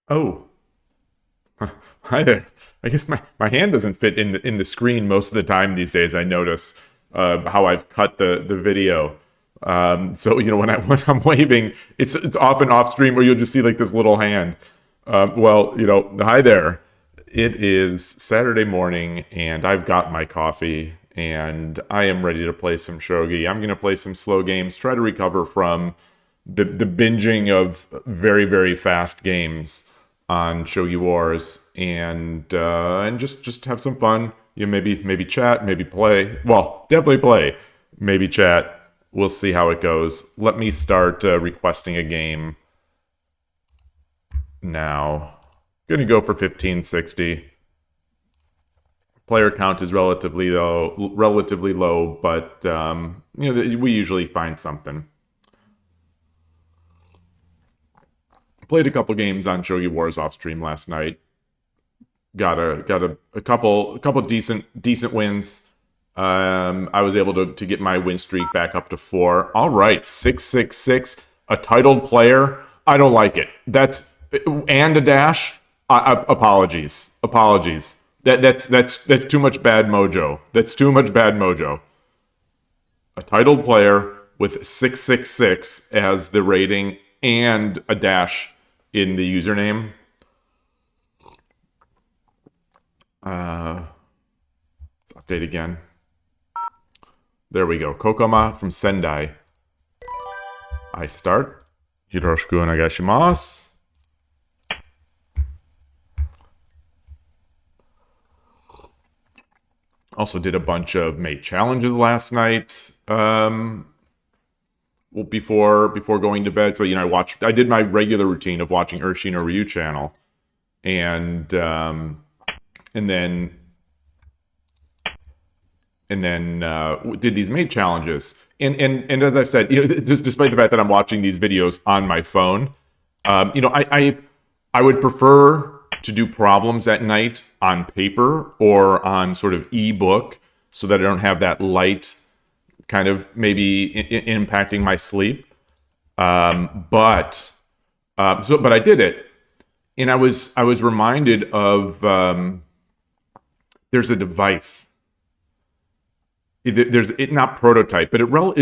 Oh, hi there. I guess my hand doesn't fit in the screen most of the time these days. I notice how I've cut the video. So when when I'm waving, it's often off stream where you'll just see like this little hand. Hi there. It is Saturday morning, and I've got my coffee, and I am ready to play some shogi. I'm going to play some slow games, try to recover from the binging of very very fast games on Shogi Wars, and just have some fun. Maybe chat, maybe play. Well, definitely play. Maybe chat. We'll see how it goes. Let me start requesting a game now. Gonna go for 1560. Player count is relatively low, but we usually find something. Played a couple games on Shogi Wars off stream last night. Got a couple decent wins. I was able to get my win streak back up to 4. All right, 666, a titled player. I don't like it. That's and a dash. Apologies. That's too much bad mojo. That's too much bad mojo. A titled player with 666 as the rating and a dash in the username. Let's update again. There we go. Kokoma from Sendai. I start. Yoroshiku onegaishimasu. Also did a bunch of mate challenges last night. Before going to bed. So I did my regular routine of watching Ureshino-ryu channel, and then did these mate challenges. And as I've said, just despite the fact that I'm watching these videos on my phone, I would prefer to do problems at night on paper or on sort of ebook, so that I don't have that light kind of maybe impacting my sleep. But I did it, and I was reminded of there's a device. There's not prototype, but I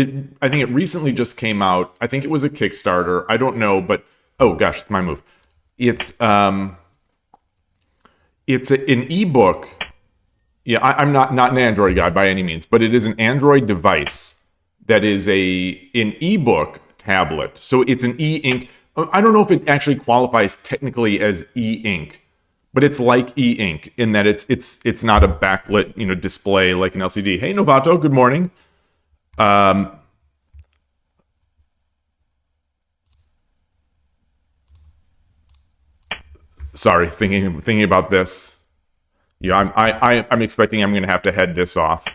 think it recently just came out. I think it was a Kickstarter. I don't know, but oh gosh, it's my move. It's an ebook. Yeah, I'm not an Android guy by any means, but it is an Android device that is an ebook tablet. So it's an e-ink. I don't know if it actually qualifies technically as e-ink, but it's like e-ink in that it's not a backlit display like an LCD. Hey Novato, good morning. Sorry, thinking about this. Yeah, I'm expecting I'm going to have to head this off.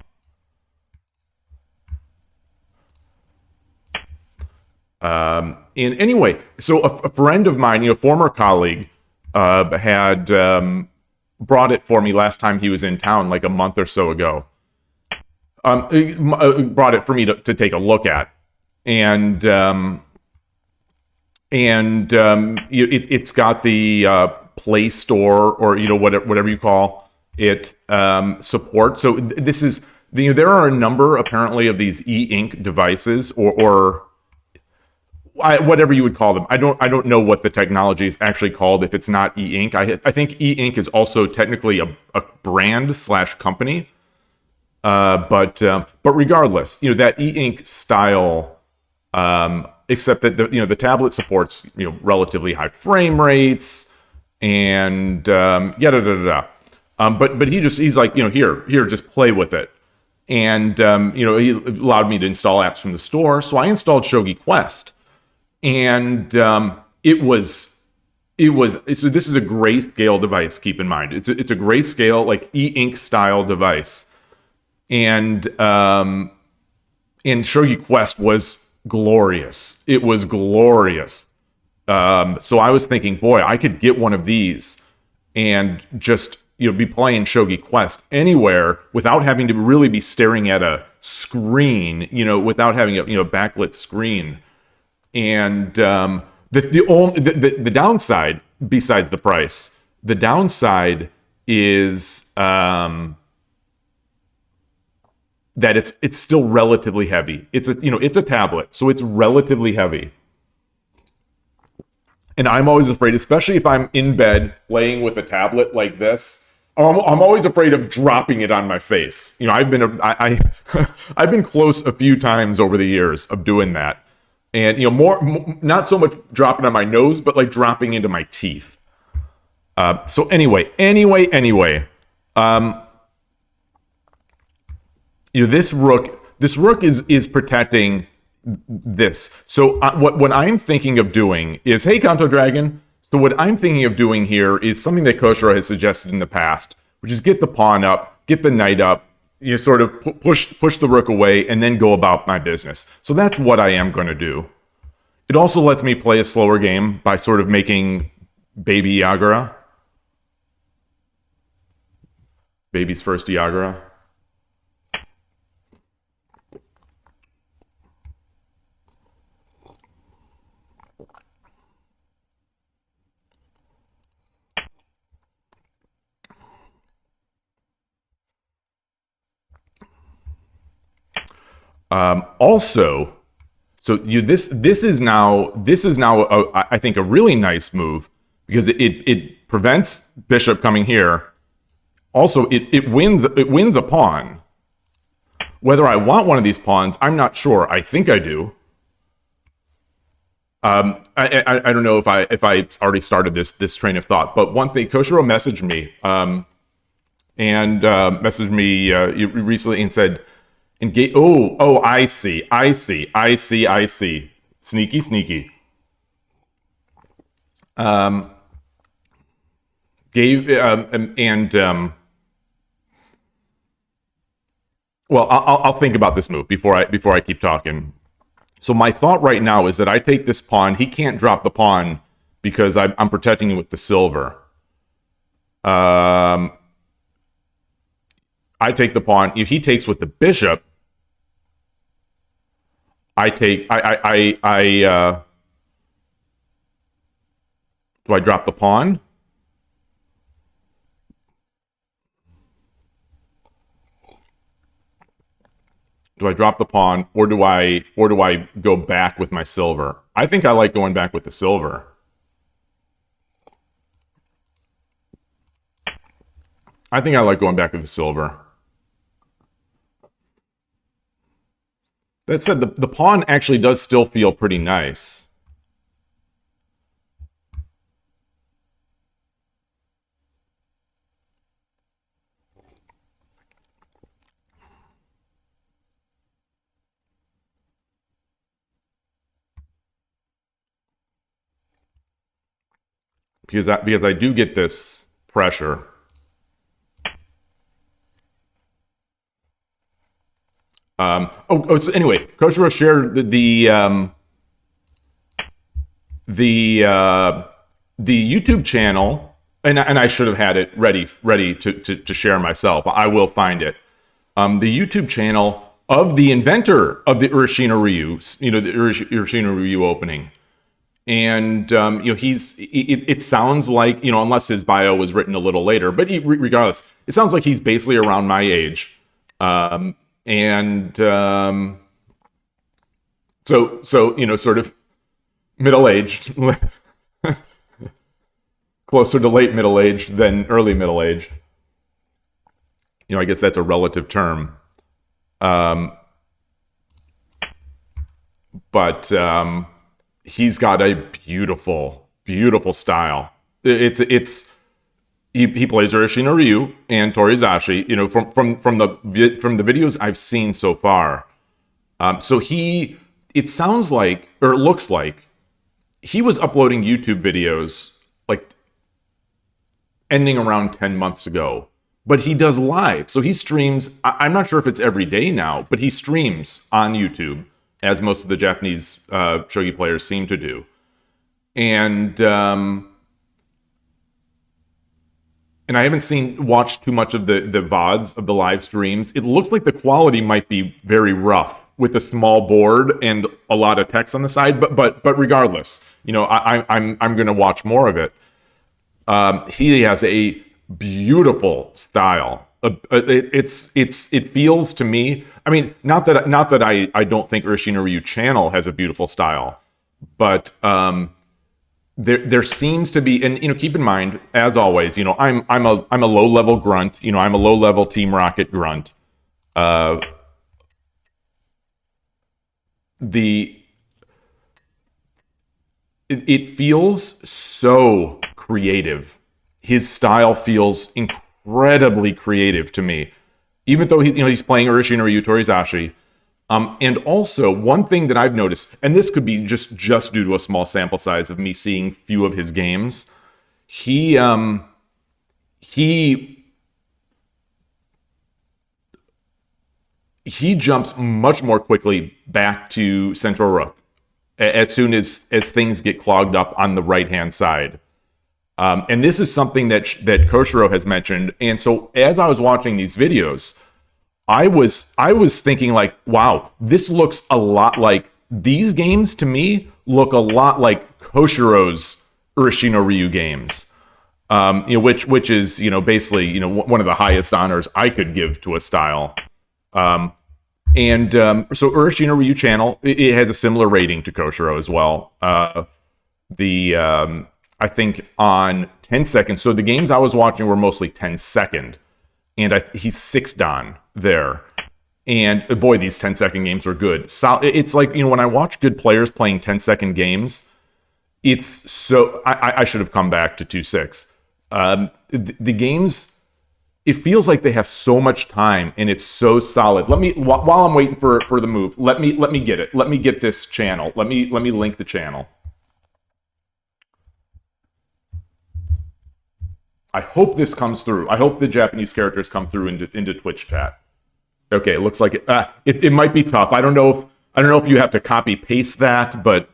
And anyway, so a friend of mine, former colleague, had brought it for me last time he was in town, like a month or so ago. Brought it for me to take a look at, and it's got the Play Store, or whatever you call it, support. So this is there are a number apparently of these e-ink devices, or whatever you would call them. I don't know what the technology is actually called if it's not e-ink. I think e-ink is also technically a brand / company. But regardless, that e-ink style, except that the tablet supports relatively high frame rates, and but he's like, here, just play with it. And he allowed me to install apps from the store, so I installed Shogi Quest. And it was so this is a grayscale device. Keep in mind, it's a grayscale, like e-ink style device, and Shogi Quest was glorious. It was glorious. So I was thinking, boy, I could get one of these and just be playing Shogi Quest anywhere without having to really be staring at a screen, without having a backlit screen. And the downside besides the price. The downside is that it's still relatively heavy. It's a tablet, so it's relatively heavy. And I'm always afraid, especially if I'm in bed laying with a tablet like this, I'm always afraid of dropping it on my face. I've been close a few times over the years of doing that. And, more not so much dropping on my nose, but like dropping into my teeth. So anyway, this rook is protecting this. So what I'm thinking of doing is, hey, Kanto Dragon. So what I'm thinking of doing here is something that Koshiro has suggested in the past, which is get the pawn up, get the knight up, sort of push the rook away, and then go about my business. So that's what I am going to do. It also lets me play a slower game by sort of making baby Yagura. Baby's first Yagura. Also, so this is now I think a really nice move because it prevents bishop coming here. Also, it wins a pawn. Whether I want one of these pawns, I'm not sure. I think I do. I don't know if I already started this train of thought, but one thing, Koshiro messaged me recently and said, engage. Oh, I see. Sneaky. Well, I'll think about this move before I keep talking. So my thought right now is that I take this pawn. He can't drop the pawn because I'm protecting him with the silver. I take the pawn. If he takes with the bishop, do I drop the pawn? Do I drop the pawn, or do I go back with my silver? I think I like going back with the silver. I think I like going back with the silver. That said, the pawn actually does still feel pretty nice. Because I do get this pressure. So anyway, Koshiro shared the YouTube channel, and I should have had it ready to share myself. I will find it. The YouTube channel of the inventor of the Ureshino-ryu, the Ureshino-ryu opening. And it sounds like, unless his bio was written a little later, but regardless, it sounds like he's basically around my age. So sort of middle-aged, closer to late middle-aged than early middle-aged. I guess that's a relative term. But he's got a beautiful style. He plays Ureshino-ryu and Torizashi, from the videos I've seen so far. So it sounds like, or it looks like, he was uploading YouTube videos like ending around 10 months ago. But he does live. So he streams, I'm not sure if it's every day now, but he streams on YouTube, as most of the Japanese shogi players seem to do. And I haven't watched too much of the VODs of the live streams. It looks like the quality might be very rough with a small board and a lot of text on the side. But regardless, I'm going to watch more of it. He has a beautiful style. It feels to me. I mean, not that I don't think Ureshino-ryu channel has a beautiful style, but there seems to be, and keep in mind, as always, I'm a low level grunt. I'm a low level Team Rocket grunt. Uh, the it feels so creative. His style feels incredibly creative to me, even though he's playing Ureshino-ryu Torizashi. And also, one thing that I've noticed, and this could be just due to a small sample size of me seeing few of his games, he he he jumps much more quickly back to central rook as soon as things get clogged up on the right hand side. And this is something that Koshiro has mentioned. And so as I was watching these videos, I was thinking like, wow, this looks a lot like, these games to me look a lot like Koshiro's Ureshino-ryu games. Which is basically one of the highest honors I could give to a style. So Ureshino-ryu channel, it has a similar rating to Koshiro as well. I think on 10 seconds. So the games I was watching were mostly 10-second, and he's 6 dan there. And boy, these 10-second games are good. So it's like, when I watch good players playing 10-second games, it's so, I should have come back to 2-6. The games, it feels like they have so much time and it's so solid. While I'm waiting for the move, let me get it. Let me get this channel. Let me link the channel. I hope this comes through. I hope the Japanese characters come through into Twitch chat. Okay, it looks like it might be tough. I don't know if you have to copy paste that, but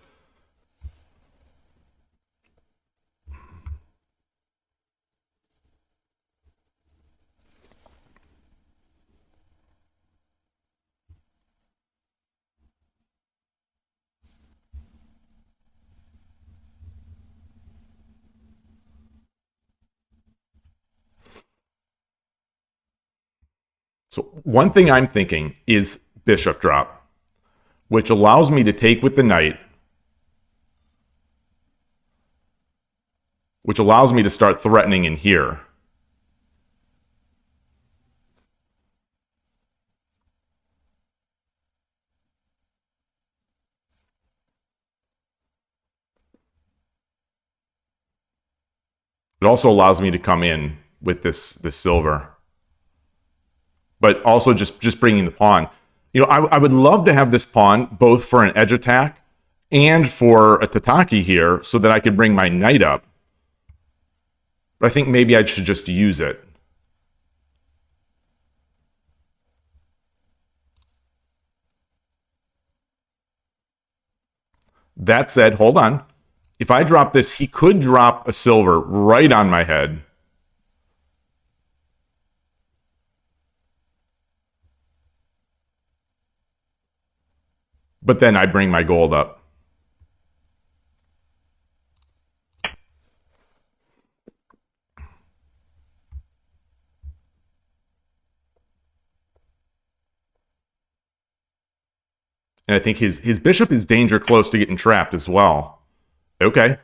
so one thing I'm thinking is bishop drop, which allows me to take with the knight, which allows me to start threatening in here. It also allows me to come in with this silver, but also just bringing the pawn. I would love to have this pawn both for an edge attack and for a tataki here so that I could bring my knight up. But I think maybe I should just use it. That said, hold on. If I drop this, he could drop a silver right on my head. But then I bring my gold up. And I think his bishop is danger close to getting trapped as well. Okay.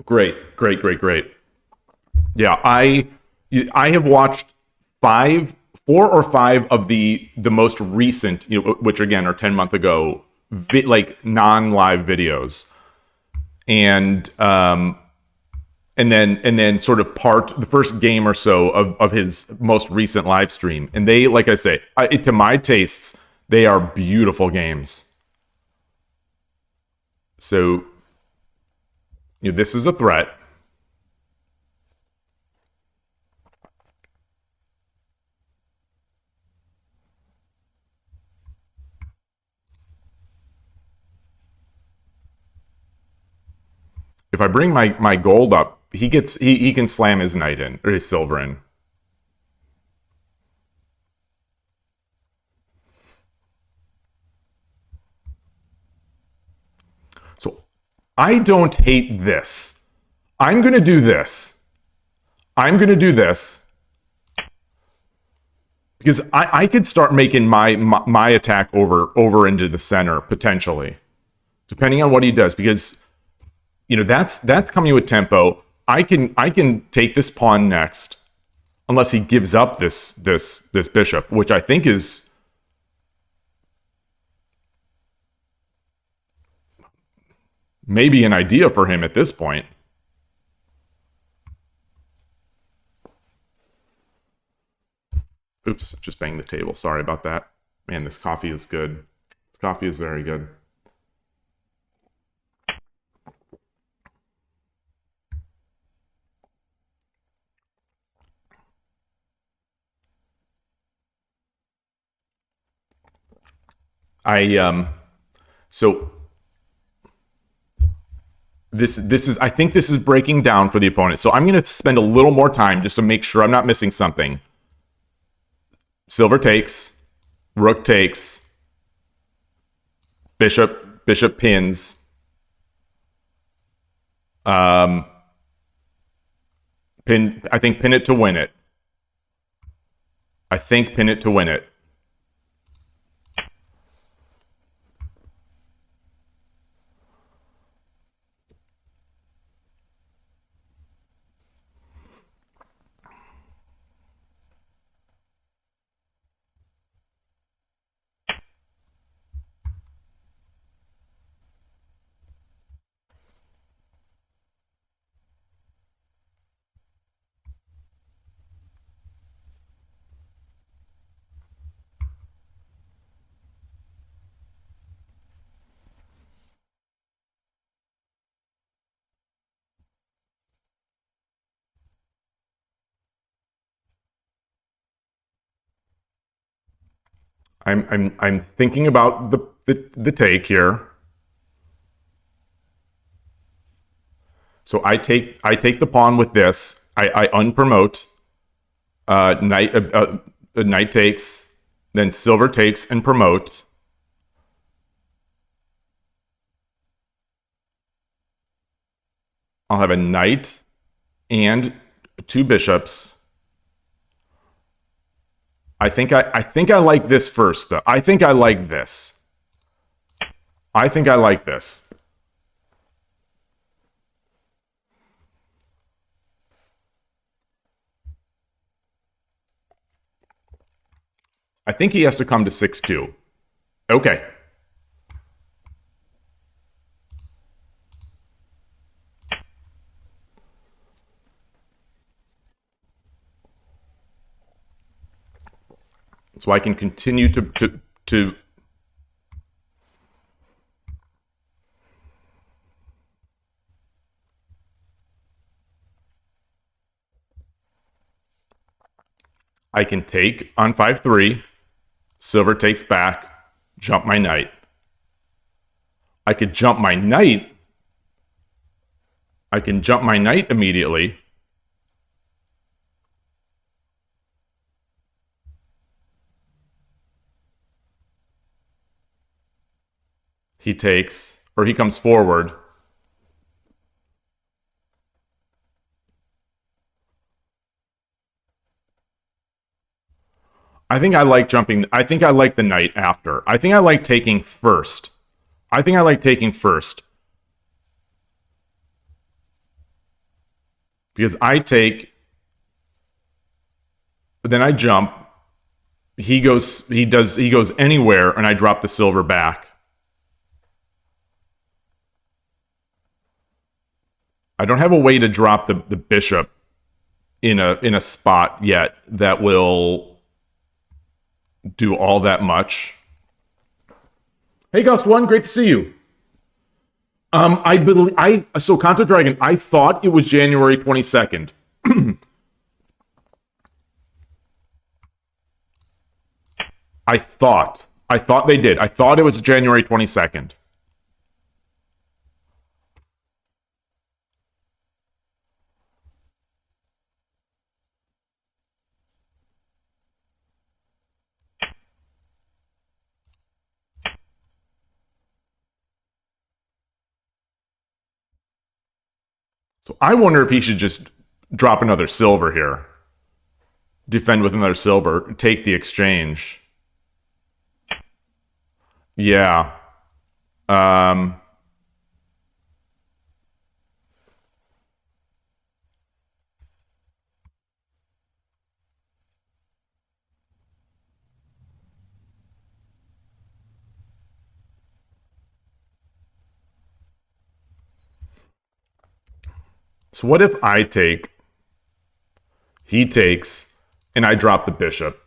Great, great, great, great. Yeah, I have watched 4 or 5 of the most recent, which again are 10 months ago, like non-live videos, and then sort of the first game or so of his most recent live stream, and they, like I say, to my tastes, they are beautiful games. So, this is a threat. If I bring my gold up, he can slam his knight in, or his silver in. I don't hate this. I'm going to do this. I'm going to do this. Because I could start making my attack over into the center, potentially. Depending on what he does. Because, that's coming with tempo. I can take this pawn next. Unless he gives up this bishop, which I think is maybe an idea for him at this point. Oops, just banged the table. Sorry about that. Man, this coffee is good. This coffee is very good. So this is, I think this is breaking down for the opponent. So I'm going to spend a little more time just to make sure I'm not missing something. Silver takes, rook takes, bishop pins. I think pin it to win it. I think pin it to win it. I'm thinking about the take here. So I take the pawn with this. I unpromote. Knight takes, then silver takes and promote. I'll have a knight and two bishops. I think I like this first, though. I think I like this. I think I like this. I think he has to come to 6-2. Okay. So I can continue to I can take on 5-3, silver takes back, jump my knight. I could jump my knight. I can jump my knight immediately. He takes, or he comes forward. I think I like jumping. I think I like the knight after. I think I like taking first. I think I like taking first. Because I take, then I jump. He goes anywhere, and I drop the silver back. I don't have a way to drop the bishop in a spot yet that will do all that much. Hey, Gust1, great to see you. So Kanto Dragon, I thought it was January 22nd. I thought they did. I thought it was January 22nd. So I wonder if he should just drop another silver here. Defend with another silver. Take the exchange. Yeah. Um, so what if I take, he takes, and I drop the bishop?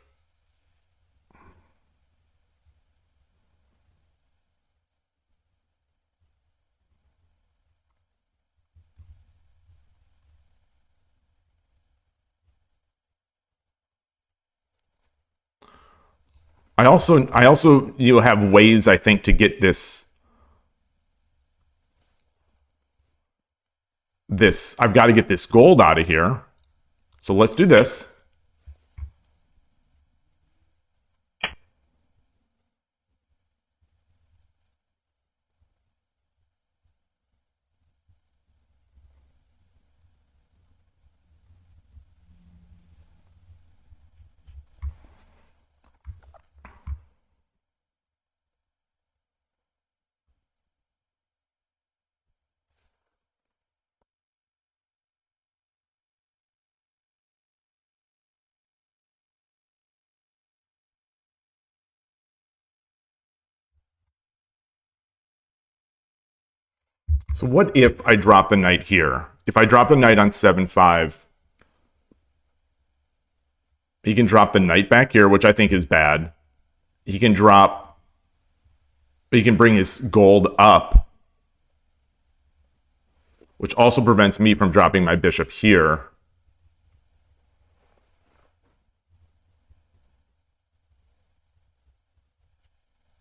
I also have ways I think to get this. I've got to get this gold out of here. So let's do this. So what if I drop the knight here? If I drop the knight on 7-5, he can drop the knight back here, which I think is bad. He can bring his gold up, which also prevents me from dropping my bishop here.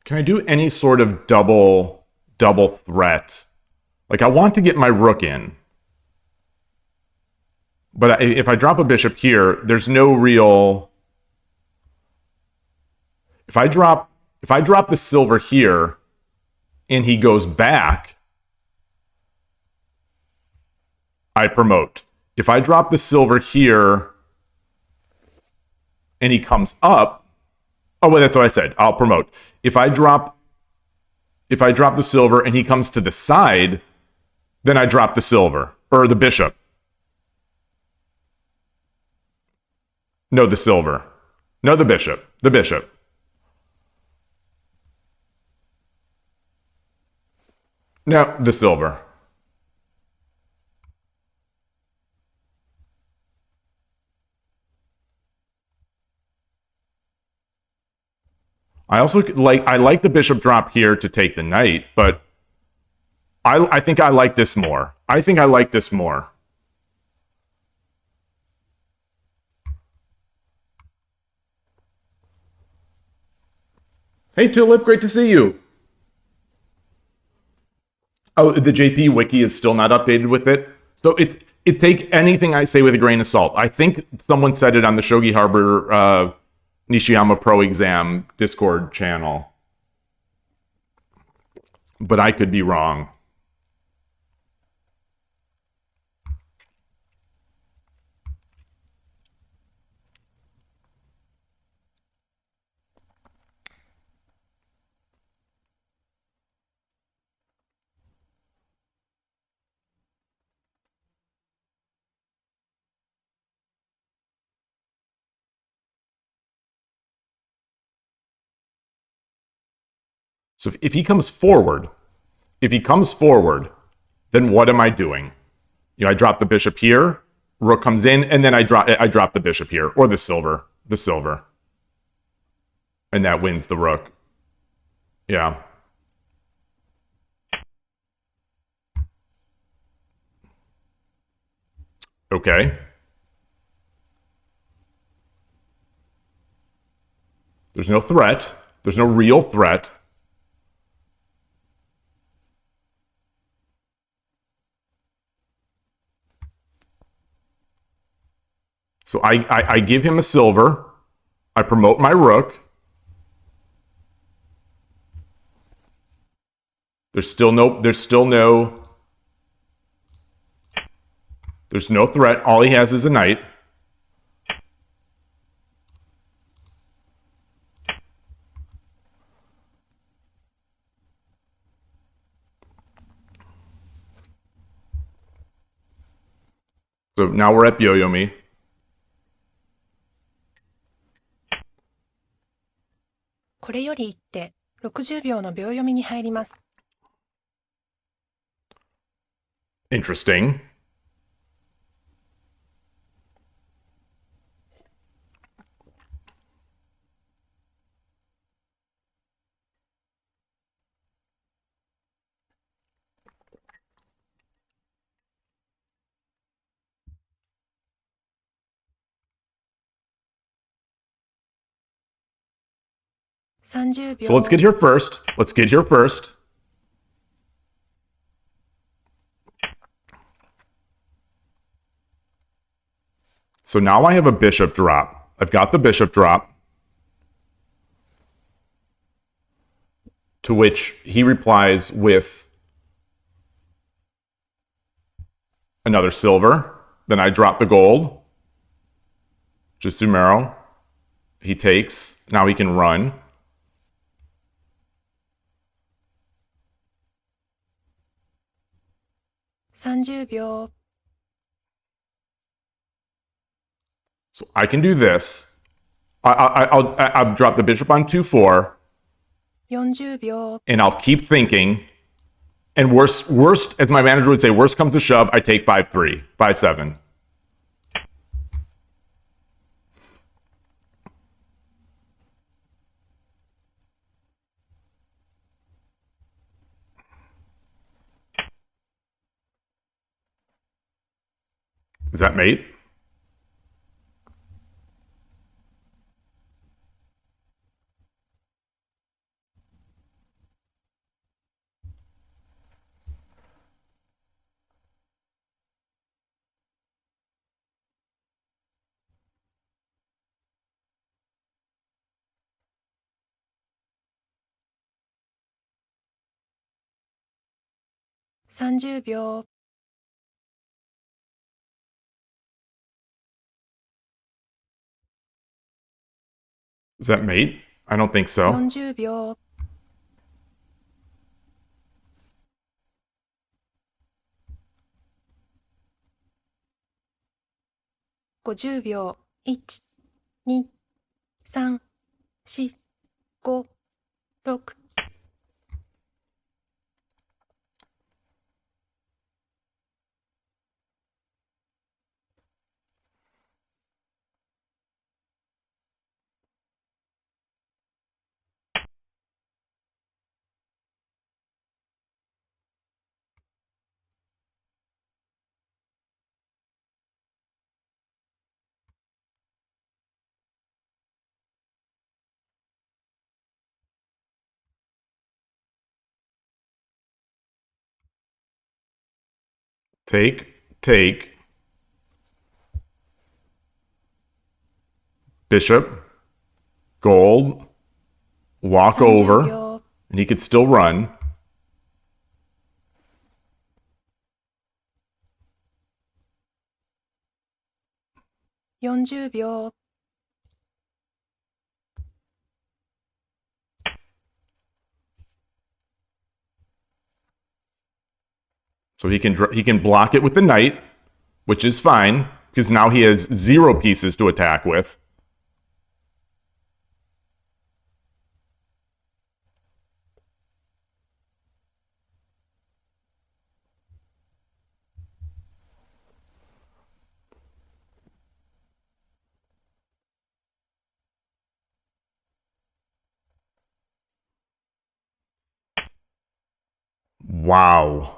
Can I do any sort of double threat? Like, I want to get my rook in. But if I drop a bishop here, there's no real... If I drop the silver here and he goes back, I promote. If I drop the silver here and he comes up, oh, well, that's what I said. I'll promote. If I drop the silver and he comes to the side, then I drop the silver or the bishop. No, the silver. No, the bishop. The bishop. No, the silver. I like the bishop drop here to take the knight, but I think I like this more. I think I like this more. Hey Tulip, great to see you. Oh, the JP wiki is still not updated with it. So take anything I say with a grain of salt. I think someone said it on the Shogi Harbor Nishiyama Pro Exam Discord channel, but I could be wrong. So if he comes forward, then what am I doing? You know, I drop the bishop here, rook comes in, and then I drop the bishop here, or the silver. And that wins the rook. Yeah. Okay. There's no threat. There's no real threat. So I give him a silver. I promote my rook. There's still no There's no threat. All he has is a knight. So now we're at Byoyomi. Interesting. So let's get here first. So now I have a bishop drop. I've got the bishop drop. To which he replies with another silver. Then I drop the gold. Just Sumero. He takes. Now he can run. So I can do this. I'll drop the bishop on 2-4. And I'll keep thinking. And worst, as my manager would say, worst comes to shove, I take 5-3, 5-7. Is that mate? Is that mate? I don't think so. 50秒。1、2、3、4、5、6。Take. Bishop. Gold. Walk over. And he could still run. So he can block it with the knight, which is fine, because now he has 0 pieces to attack with. Wow.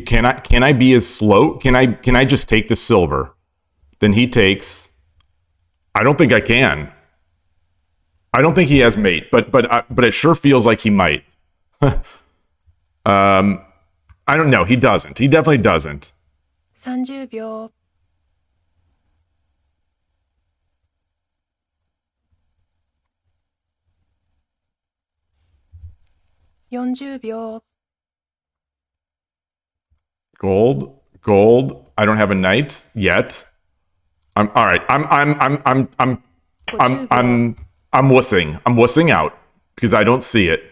Can I be as slow? Can I just take the silver? Then he takes. I don't think I can. I don't think he has mate, but it sure feels like he might. I don't know. He doesn't. He definitely doesn't. 30秒。40秒 Gold. I don't have a knight yet. I'm all right. I'm wussing. I'm wussing out because I don't see it.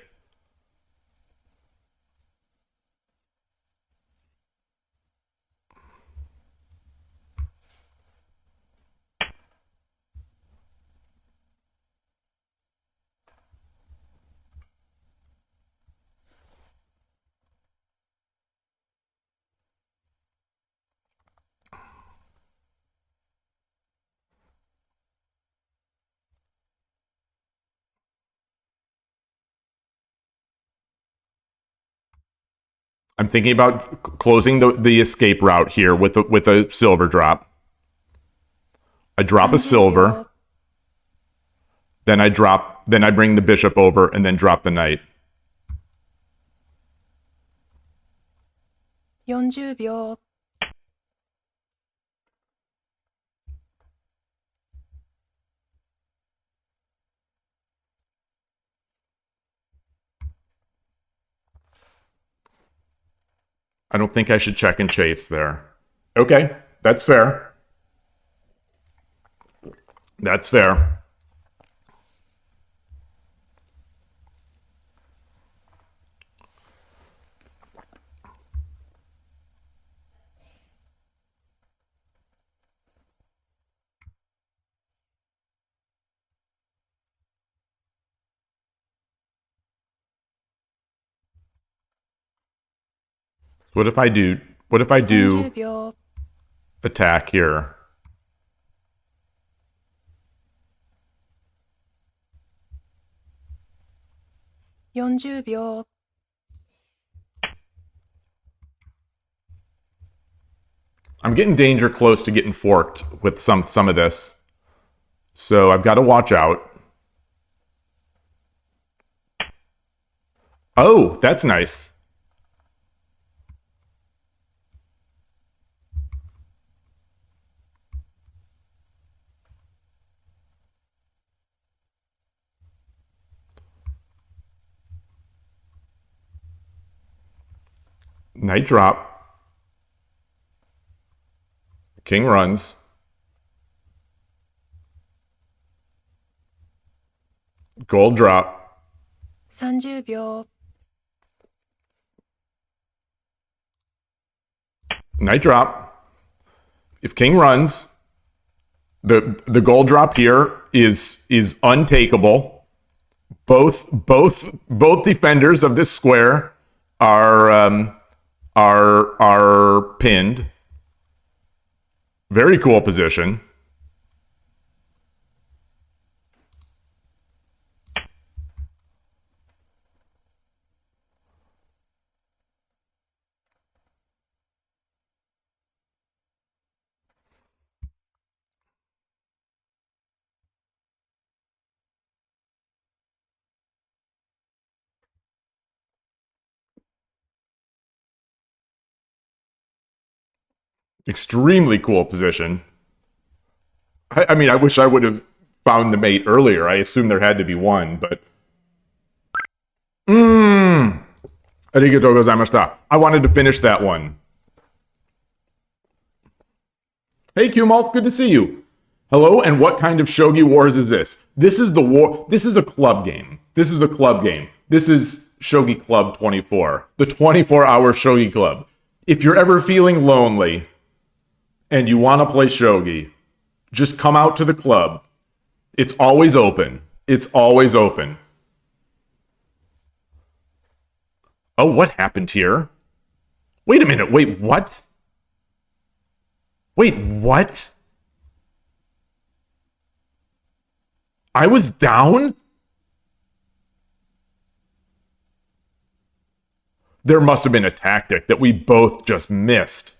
I'm thinking about closing the escape route here with a silver drop. I drop a 30 silver, 秒 then I bring the bishop over and then drop the knight. 40秒 I don't think I should check and chase there. Okay, that's fair. That's fair. What if I do 30秒 attack here? ,40 秒 I'm getting danger close to getting forked with some of this. So I've got to watch out. Oh, that's nice. Knight drop. King runs. Gold drop. 30秒 Knight drop. If king runs, the gold drop here is untakeable. Both defenders of this square are pinned. Very cool position. Extremely cool position. I mean, I wish I would have found the mate earlier. I assumed there had to be one, but... Arigatou gozaimashita. I wanted to finish that one. Hey, Q-Malt, good to see you. Hello, and what kind of Shogi Wars is this? This is the war. This is a club game. This is the club game. This is Shogi Club 24, the 24-hour Shogi Club. If you're ever feeling lonely and you want to play Shogi, just come out to the club. It's always open. It's always open. Oh, what happened here? Wait a minute. Wait, what? Wait, what? I was down? There must have been a tactic that we both just missed.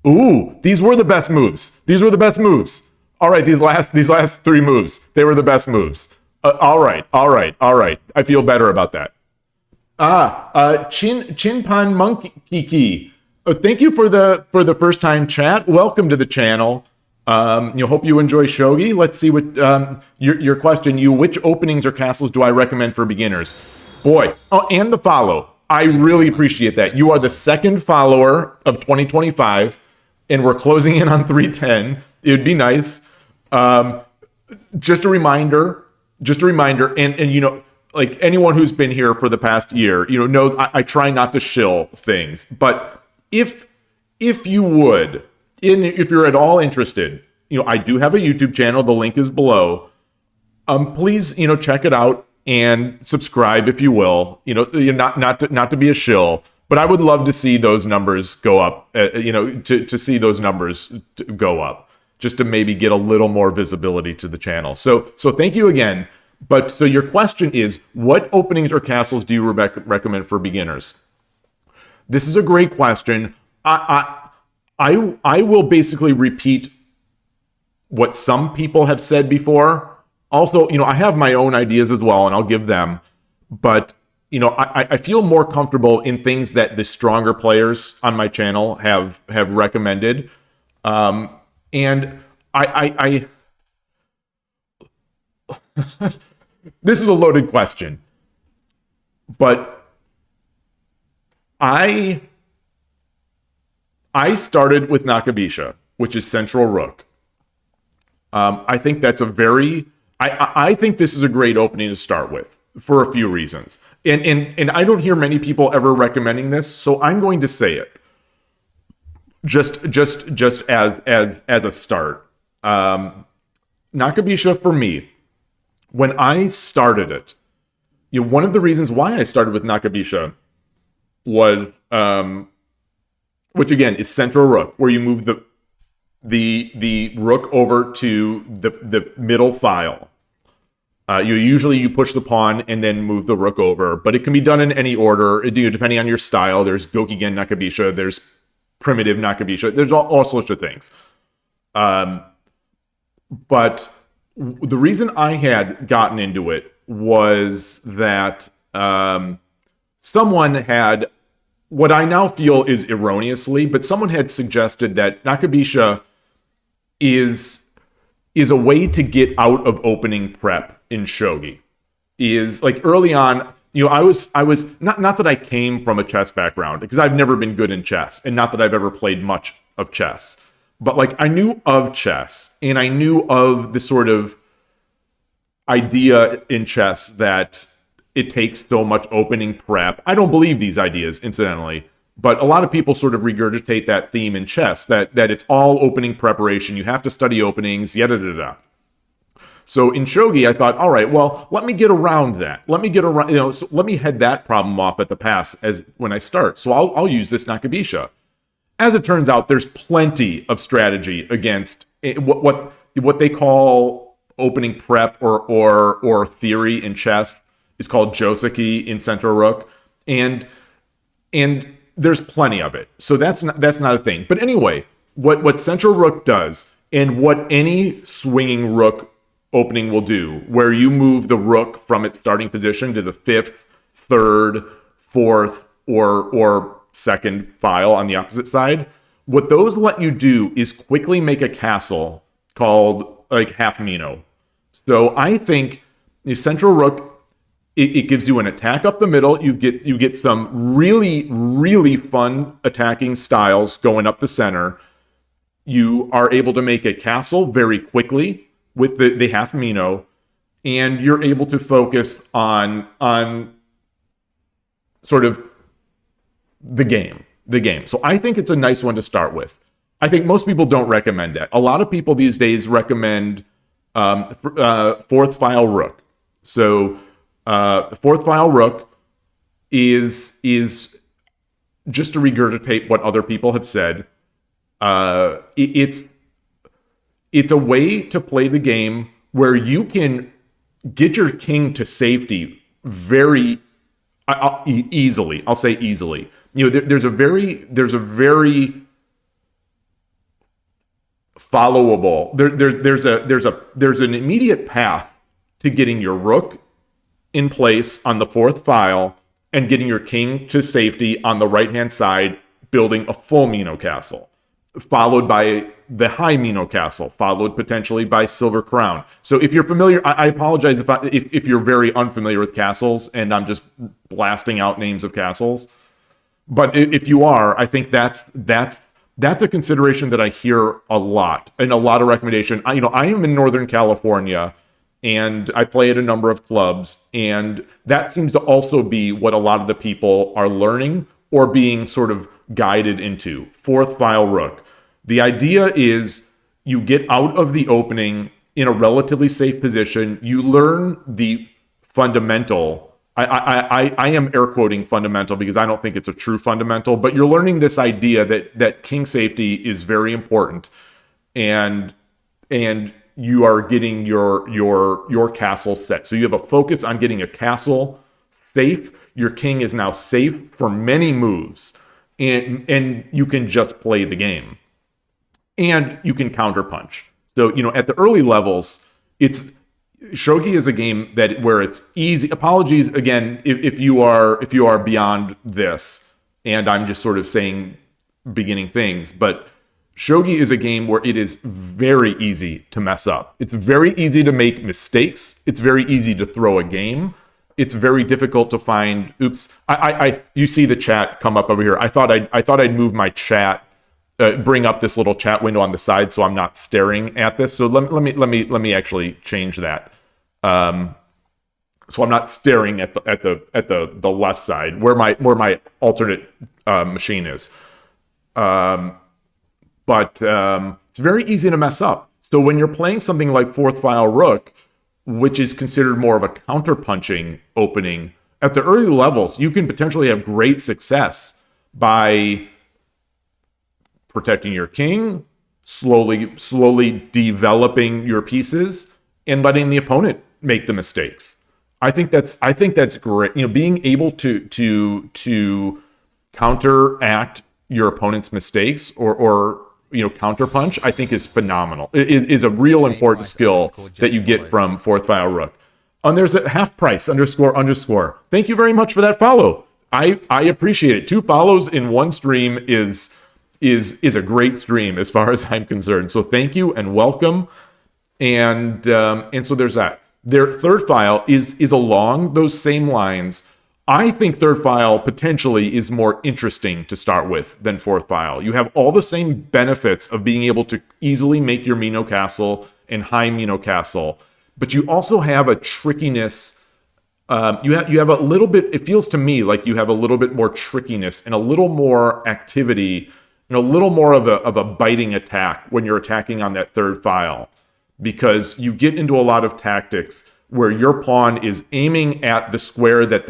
Ooh, these were the best moves. These were the best moves. All right, these last three moves, they were the best moves. All right. I feel better about that. Chinpan Monkey. Thank you for the first time chat. Welcome to the channel. Hope you enjoy shogi. Let's see what your question. Which openings or castles do I recommend for beginners? Boy, oh, and the follow. I really appreciate that. You are the second follower of 2025, and we're closing in on 310. It would be nice. Just a reminder, and like anyone who's been here for the past year, knows I try not to shill things. But if you would, if you're at all interested, I do have a YouTube channel. The link is below. Please, check it out and subscribe if you will. Not to be a shill, but I would love to see those numbers go up. To see those numbers go up, just to maybe get a little more visibility to the channel. So thank you again. But so your question is, what openings or castles do you recommend for beginners? This is a great question. I will basically repeat what some people have said before. Also, I have my own ideas as well, and I'll give them. But, I feel more comfortable in things that the stronger players on my channel have recommended. And I this is a loaded question, but I started with Nakabisha, which is Central Rook. I think that's I think this is a great opening to start with for a few reasons. And I don't hear many people ever recommending this, so I'm going to say it. Just as a start. Nakabisha for me, when I started it, one of the reasons why I started with Nakabisha was which again is Central Rook, where you move the rook over to the middle file. You push the pawn and then move the rook over, but it can be done in any order, depending on your style. There's Gokigen Nakabisha, there's primitive Nakabisha, there's all sorts of things. But the reason I had gotten into it was that someone had, what I now feel is erroneously, but someone had suggested that Nakabisha is a way to get out of opening prep in shogi. Is like early on, I was not that I came from a chess background, because I've never been good in chess, and not that I've ever played much of chess, but like I knew of chess, and I knew of the sort of idea in chess that it takes so much opening prep. I don't believe these ideas, incidentally, but a lot of people sort of regurgitate that theme in chess, that it's all opening preparation. You have to study openings, yada da da. So in shogi, I thought, all right, well, let me get around that. Let me let me head that problem off at the pass as when I start. So I'll use this Nakabisha. As it turns out, there's plenty of strategy against what they call opening prep or theory in chess is called Joseki in Central Rook, and there's plenty of it. So that's not a thing. But anyway, what Central Rook does, and what any swinging rook opening will do, where you move the rook from its starting position to the fifth, third, fourth, or second file on the opposite side, what those let you do is quickly make a castle called like half Mino. So I think the Central Rook, it gives you an attack up the middle. You get some really, really fun attacking styles going up the center. You are able to make a castle very quickly with the half Mino, and you're able to focus on sort of the game. So I think it's a nice one to start with. I think most people don't recommend it. A lot of people these days recommend fourth file rook. So fourth file rook is just to regurgitate what other people have said. It's a way to play the game where you can get your king to safety very easily. I'll say easily. There's a very followable. There's an immediate path to getting your rook in place on the fourth file and getting your king to safety on the right hand side, building a full Mino castle. followed by the high Mino Castle, followed potentially by Silver Crown. So if you're familiar, I apologize if you're very unfamiliar with castles and I'm just blasting out names of castles. But if you are, I think that's a consideration that I hear a lot and a lot of recommendation. I am in Northern California and I play at a number of clubs, and that seems to also be what a lot of the people are learning or being sort of guided into. Fourth file rook. The idea is you get out of the opening in a relatively safe position. You learn the fundamental. I am air quoting fundamental because I don't think it's a true fundamental, but you're learning this idea that king safety is very important, and you are getting your castle set. So you have a focus on getting a castle safe. Your king is now safe for many moves, and you can just play the game. And you can counterpunch. So, at the early levels, Shogi is a game where it's easy. Apologies again if you are beyond this, and I'm just sort of saying beginning things, but Shogi is a game where it is very easy to mess up. It's very easy to make mistakes. It's very easy to throw a game. It's very difficult to find. Oops! You see the chat come up over here. I thought I'd move my chat. Bring up this little chat window on the side so I'm not staring at this. So let me actually change that. So I'm not staring at the left side where my alternate machine is. But it's very easy to mess up. So when you're playing something like fourth file rook, which is considered more of a counterpunching opening, at the early levels, you can potentially have great success by protecting your king, slowly developing your pieces, and letting the opponent make the mistakes. I think that's great. Being able to counteract your opponent's mistakes or counterpunch, I think is phenomenal. It is a real important skill that you get from fourth file rook. And there's a half price __. Thank you very much for that follow. I appreciate it. 2 follows in one stream is a great stream as far as I'm concerned. So thank you and welcome. And so there's that. Their third file is along those same lines. I think third file potentially is more interesting to start with than fourth file. You have all the same benefits of being able to easily make your Mino Castle and high Mino Castle, but you also have a trickiness. You have a little bit. It feels to me like you have a little bit more trickiness and a little more activity and a little more of a biting attack when you're attacking on that third file, because you get into a lot of tactics where your pawn is aiming at the square that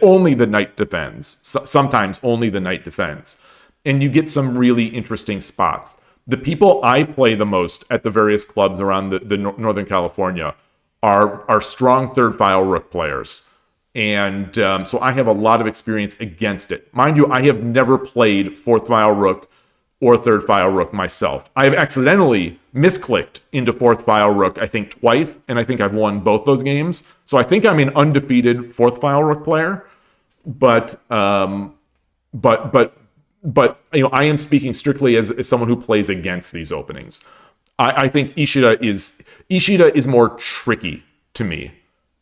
only the knight defends. Sometimes only the knight defends. And you get some really interesting spots. The people I play the most at the various clubs around the Northern California are strong third file rook players. And so I have a lot of experience against it. Mind you, I have never played fourth file rook or third file rook myself. I have accidentally misclicked into fourth file rook, I think twice, and I think I've won both those games. So I think I'm an undefeated fourth file rook player, but I am speaking strictly as someone who plays against these openings. I think Ishida is more tricky to me,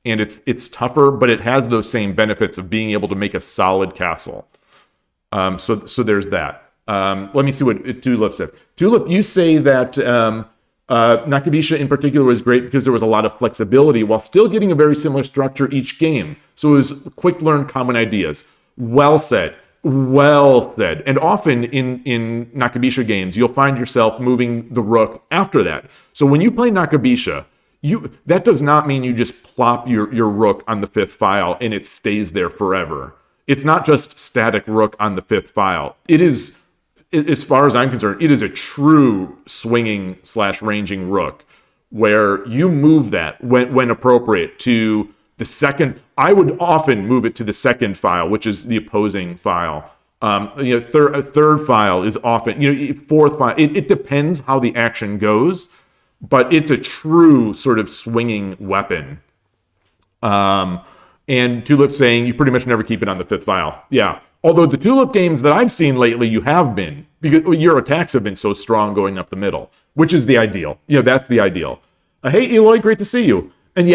and it's tougher, but it has those same benefits of being able to make a solid castle. So there's that. Let me see what Tulip said. Tulip, you say that Nakabisha in particular was great because there was a lot of flexibility while still getting a very similar structure each game. So it was quick learn common ideas. Well said. Well said. And often in Nakabisha games, you'll find yourself moving the rook after that. So when you play Nakabisha, that does not mean you just plop your rook on the 5th file and it stays there forever. It's not just static rook on the 5th file. It is, as far as I'm concerned, it is a true swinging / ranging rook where you move that when appropriate to the second. I would often move it to the 2nd file, which is the opposing file. Third file is often, 4th file. It depends how the action goes, but it's a true sort of swinging weapon. And Tulip saying you pretty much never keep it on the 5th file. Yeah. Although the Tulip games that I've seen lately, you have been, because your attacks have been so strong going up the middle, which is the ideal. That's the ideal. Hey, Eloy, great to see you. And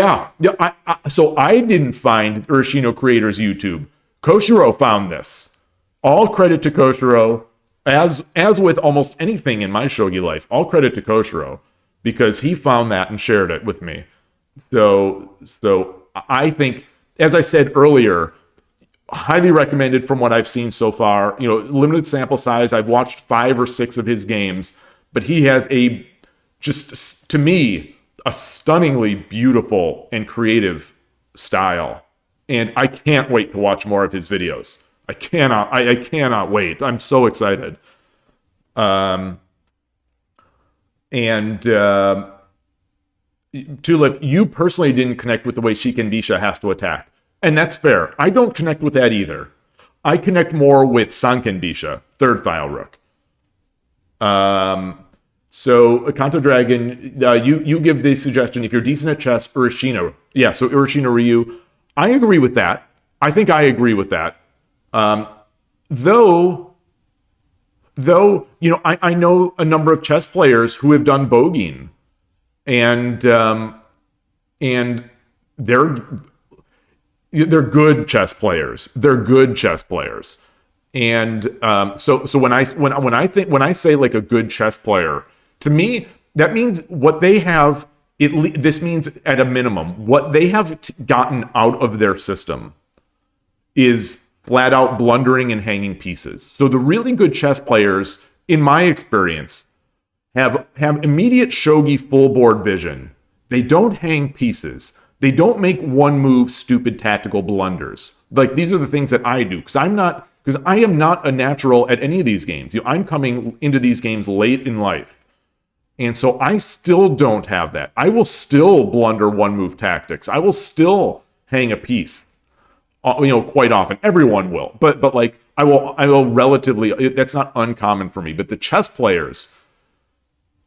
so I didn't find Ureshino Creator's YouTube. Koshiro found this. All credit to Koshiro, as with almost anything in my shogi life. All credit to Koshiro, because he found that and shared it with me. So I think, as I said earlier, highly recommended from what I've seen so far. Limited sample size. I've watched 5 or 6 of his games, but he has to me, a stunningly beautiful and creative style. And I can't wait to watch more of his videos. I cannot wait. I'm so excited. Tulip, you personally didn't connect with the way Shiken Bisha has to attack. And that's fair. I don't connect with that either. I connect more with Sanken Bisha, third file rook. So Kanto Dragon, you give the suggestion, if you're decent at chess, Ureshino. Yeah, so Ureshino-ryu. I agree with that. I think I agree with that. Though, I know a number of chess players who have done bogeying, and they're good chess players. They're good chess players. And so when I say like a good chess player, to me that means what they have. This means at a minimum what they have gotten out of their system is flat out blundering and hanging pieces. So the really good chess players, in my experience, have immediate shogi full board vision. They don't hang pieces. They don't make one move stupid tactical blunders. Like, these are the things that I do, because I am not a natural at any of these games. I'm coming into these games late in life. And so I still don't have that. I will still blunder one move tactics. I will still hang a piece, quite often. Everyone will. But like, I will relatively, that's not uncommon for me. But the chess players,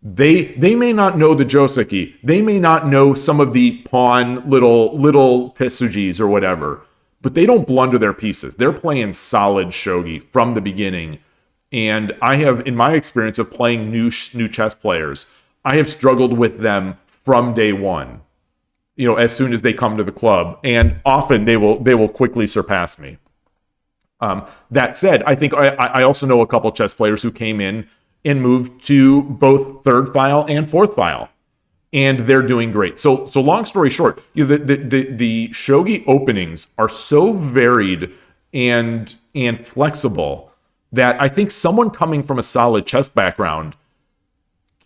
they may not know the joseki. They may not know some of the pawn little tetsujis or whatever, but they don't blunder their pieces. They're playing solid shogi from the beginning. And I have, in my experience of playing new chess players, I have struggled with them from day one. As soon as they come to the club, and often they will quickly surpass me. That said, I think I also know a couple chess players who came in and moved to both third file and fourth file, and they're doing great. So long story short, the shogi openings are so varied and flexible that I think someone coming from a solid chess background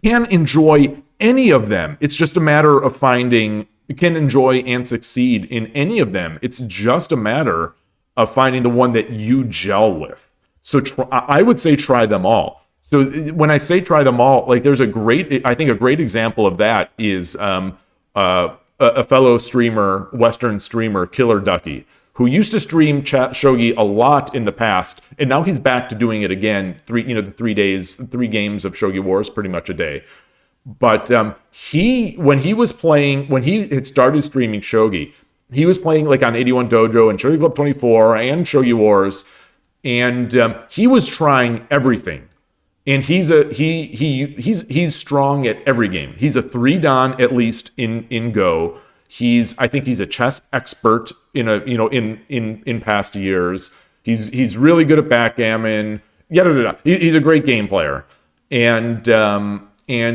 can enjoy any of them. It's just a matter of can enjoy and succeed in any of them. It's just a matter of finding the one that you gel with. So I would say try them all. So when I say try them all, like, there's a great example of that is a fellow streamer, Western streamer, Killer Ducky, who used to stream shogi a lot in the past, and now he's back to doing it again. 3 games of Shogi Wars, pretty much a day. But when he had started streaming shogi, he was playing like on 81 Dojo and Shogi Club 24 and Shogi Wars, and he was trying everything. And he's strong at every game. He's a 3-dan at least in Go. I think he's a chess expert in past years. He's really good at backgammon. He's a great game player, and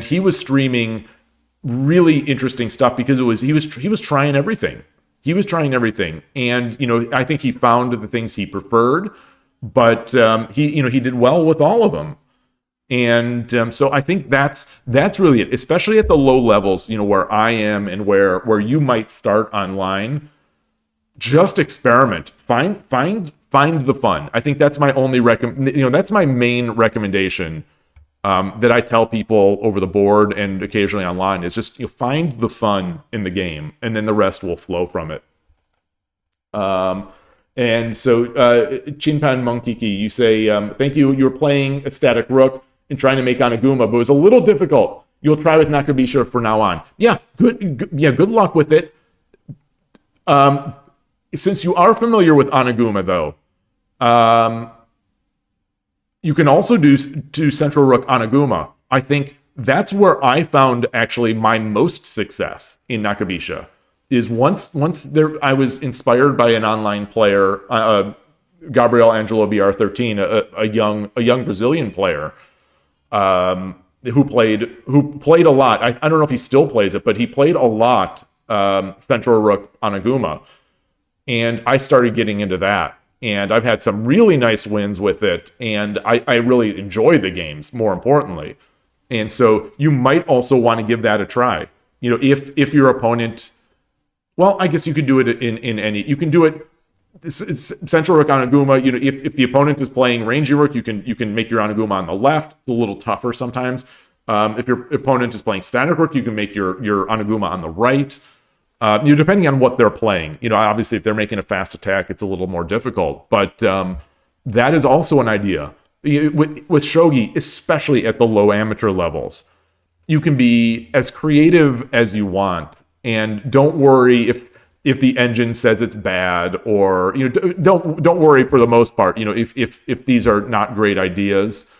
he was streaming really interesting stuff because he was trying everything. He was trying everything, and I think he found the things he preferred, but he did well with all of them. And so I think that's really it, especially at the low levels, where I am and where you might start online. Just experiment, find the fun. I think that's my only that's my main recommendation that I tell people over the board and occasionally online is just find the fun in the game, and then the rest will flow from it. And so Chinpan Monkiki, you say thank you. You were playing a static rook and trying to make Anaguma, but it was a little difficult. You'll try with Nakabisha for now on. Yeah, good luck with it. Since you are familiar with Anaguma, though, You can also do Central Rook Anaguma. I think that's where I found actually my most success in Nakabisha. Is once there, I was inspired by an online player, Gabriel Angelo BR13, a young Brazilian player, who played a lot. I don't know if he still plays it, but he played a lot Central Rook Anaguma, and I started getting into that. And I've had some really nice wins with it, and I really enjoy the games, more importantly. And so you might also want to give that a try. You know, if your opponent, well, I guess you could do it in any, you can do it, it's Central Rook Anaguma. You know, if the opponent is playing Rangy Rook, you can make your Anaguma on the left. It's a little tougher sometimes. If your opponent is playing Static Rook, you can make your Anaguma on the right. Depending on what they're playing. You know, obviously, if they're making a fast attack, it's a little more difficult. But that is also an idea. With Shogi, especially at the low amateur levels, you can be as creative as you want. And don't worry if the engine says it's bad, or don't worry for the most part. You know, if these are not great ideas,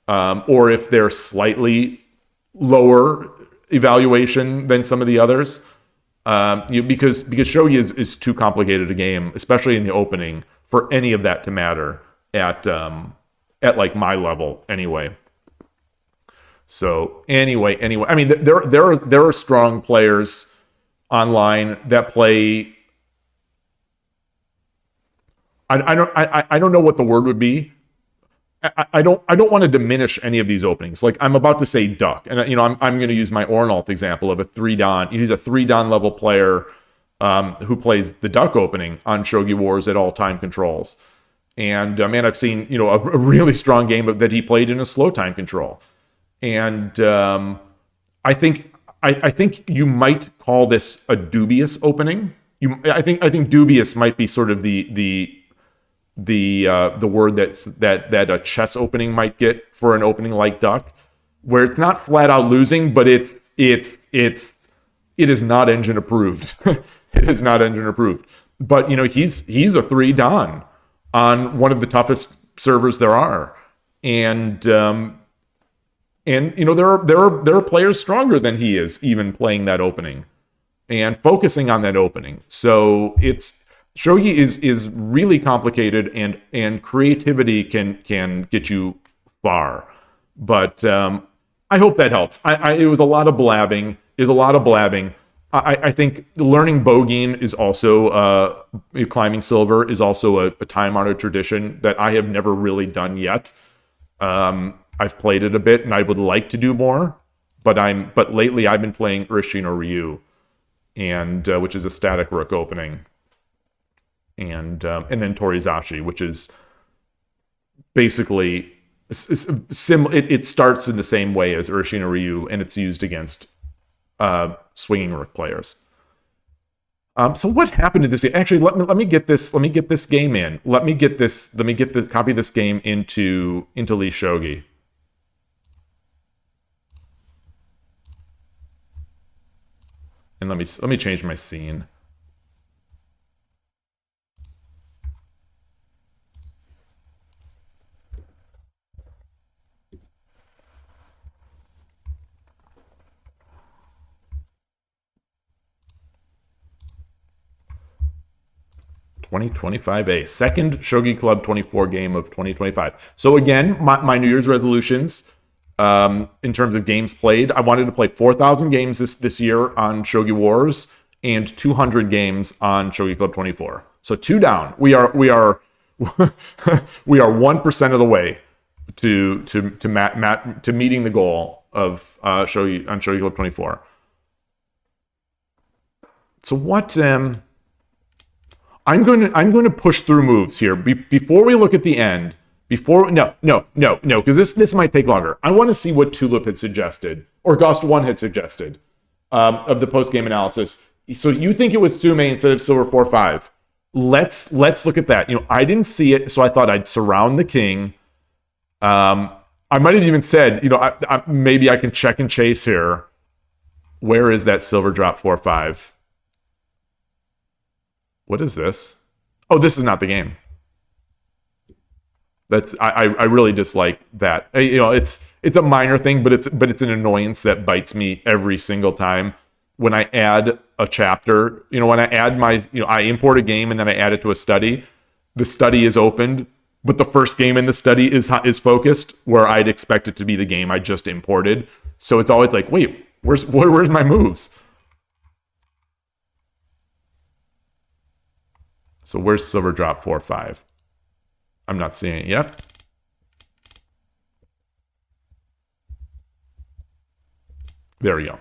or if they're slightly lower evaluation than some of the others. Because Shogi is too complicated a game, especially in the opening, for any of that to matter at like my level anyway. So anyway, I mean, there are strong players online that play. I don't know what the word would be. I don't want to diminish any of these openings. Like, I'm about to say Duck, and I'm going to use my Ornalt example of a 3-Dan. He's a 3-Dan level player who plays the Duck opening on Shogi Wars at all time controls. And man, I've seen a really strong game that he played in a slow time control. And I think you might call this a dubious opening. I think dubious might be sort of the word that a chess opening might get for an opening like Duck, where it's not flat out losing, but it is not engine approved. It is not engine approved. But he's a 3-Dan on one of the toughest servers there are, and there are players stronger than he is even playing that opening and focusing on that opening. So Shogi is really complicated, and creativity can get you far. But I hope that helps. It was a lot of blabbing. I think learning Bogeen is also climbing silver is also a time-honored tradition that I have never really done yet. I've played it a bit, and I would like to do more. But lately I've been playing Ureshino-ryu, and which is a static rook opening. And then Torizashi, which is basically it starts in the same way as Ureshino-ryu, and it's used against swinging rook players. So what happened to this game? Actually, let me get this game in. Let me copy this game into Lee Shogi. And let me change my scene. (2025A), second Shogi Club 24 game of 2025. So again, my New Year's resolutions in terms of games played, I wanted to play 4,000 games this year on Shogi Wars and 200 games on Shogi Club 24. So 2 down. We are 1% of the way to meeting the goal of Shogi on Shogi Club 24. So what? I'm going to push through moves here before we look at the end. No, because this might take longer. I want to see what Tulip had suggested, or Ghost1 had suggested, of the post-game analysis. So you think it was Tsume instead of Silver 4-5. Let's look at that. I didn't see it, so I thought I'd surround the king. I might have even said, maybe I can check and chase here. Where is that silver drop 4-5? What is this? Oh, this is not the game. I really dislike that. You know, it's a minor thing, but it's an annoyance that bites me every single time when I add a chapter. You know, when I add I import a game and then I add it to a study. The study is opened, but the first game in the study is focused where I'd expect it to be the game I just imported. So it's always like, wait, where's my moves? So where's Silver Drop 4-5? I'm not seeing it yet. There we go.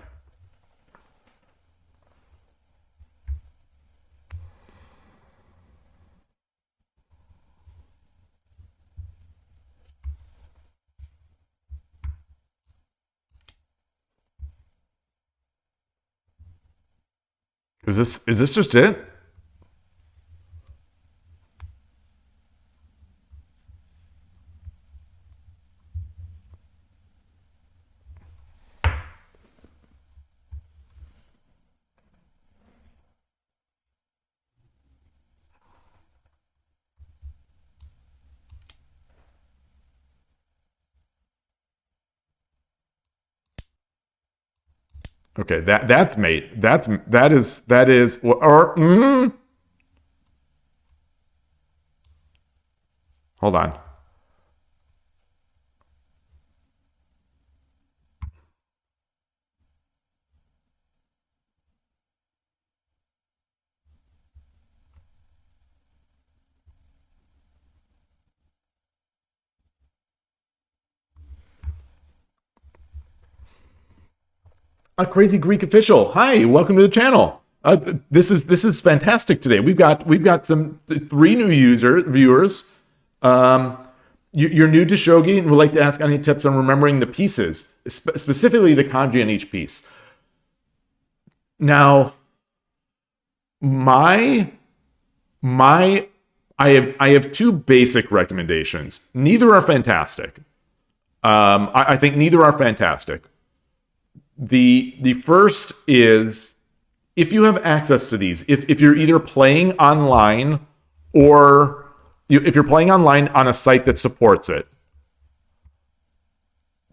Is this just it? Okay, that's mate. That is hold on. A crazy Greek official. Hi, welcome to the channel. This is fantastic today. We've got some 3 new viewers. You're new to Shogi and would like to ask any tips on remembering the pieces, specifically the kanji in each piece. Now, I have 2 basic recommendations. Neither are fantastic. I think neither are fantastic. The first is, if you have access to these, if you're either playing online or if you're playing online on a site that supports it,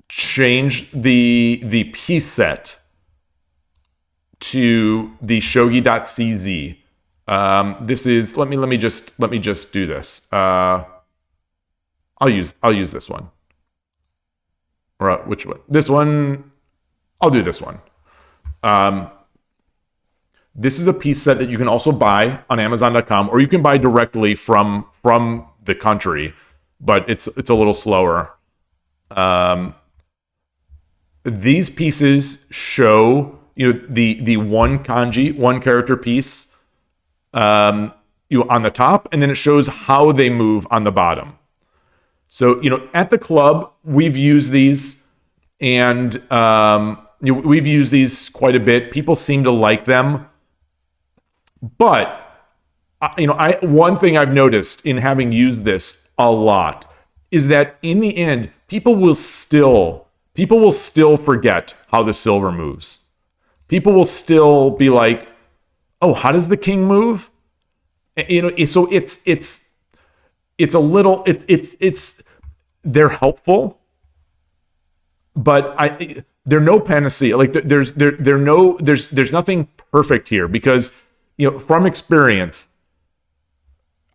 change the piece set to the shogi.cz. This is let me just do this. I'll use this one. Or which one? This one. I'll do this one. This is a piece set that you can also buy on Amazon.com, or you can buy directly from the country, but it's a little slower. These pieces show the one kanji, one character piece on the top, and then it shows how they move on the bottom. So at the club we've used these, and we've used these quite a bit. People seem to like them. But, one thing I've noticed in having used this a lot is that in the end, people will still forget how the silver moves. People will still be like, oh, how does the king move? So it's a little, they're helpful, but they're no panacea. Like there's nothing perfect here, because from experience,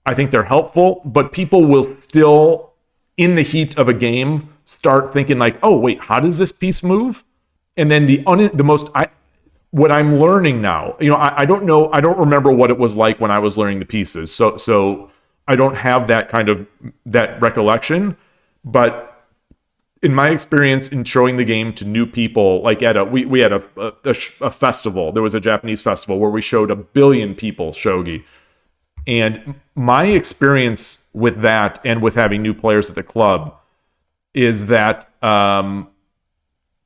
I think they're helpful, but people will still, in the heat of a game, start thinking like, oh wait, how does this piece move? And then what I'm learning now, I don't know, I don't remember what it was like when I was learning the pieces, so I don't have that recollection, but in my experience in showing the game to new people, like we had a festival. There was a Japanese festival where we showed 1 billion people Shogi. And my experience with that, and with having new players at the club, is that now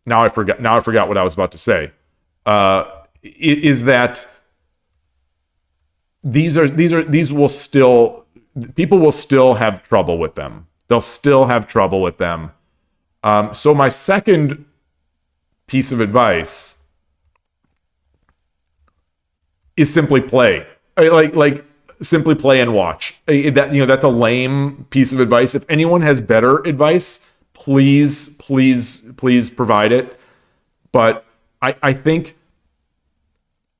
I forgot what I was about to say. Is that these will still, people will still have trouble with them. They'll still have trouble with them. So my second piece of advice is simply play. Like simply play and watch. That's a lame piece of advice. If anyone has better advice, please provide it. But I think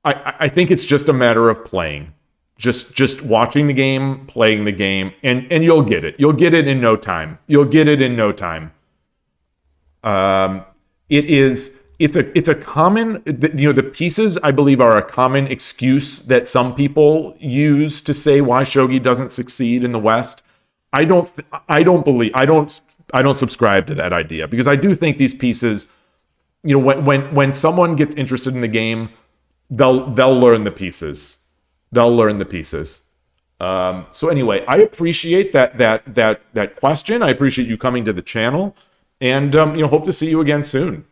it's just a matter of playing. Just watching the game, playing the game, and you'll get it. You'll get it in no time. It's a common, the pieces, I believe, are a common excuse that some people use to say why shogi doesn't succeed in the West. I don't subscribe to that idea, because I do think these pieces, when someone gets interested in the game, they'll learn the pieces. So anyway, I appreciate that question. I appreciate you coming to the channel. And, hope to see you again soon.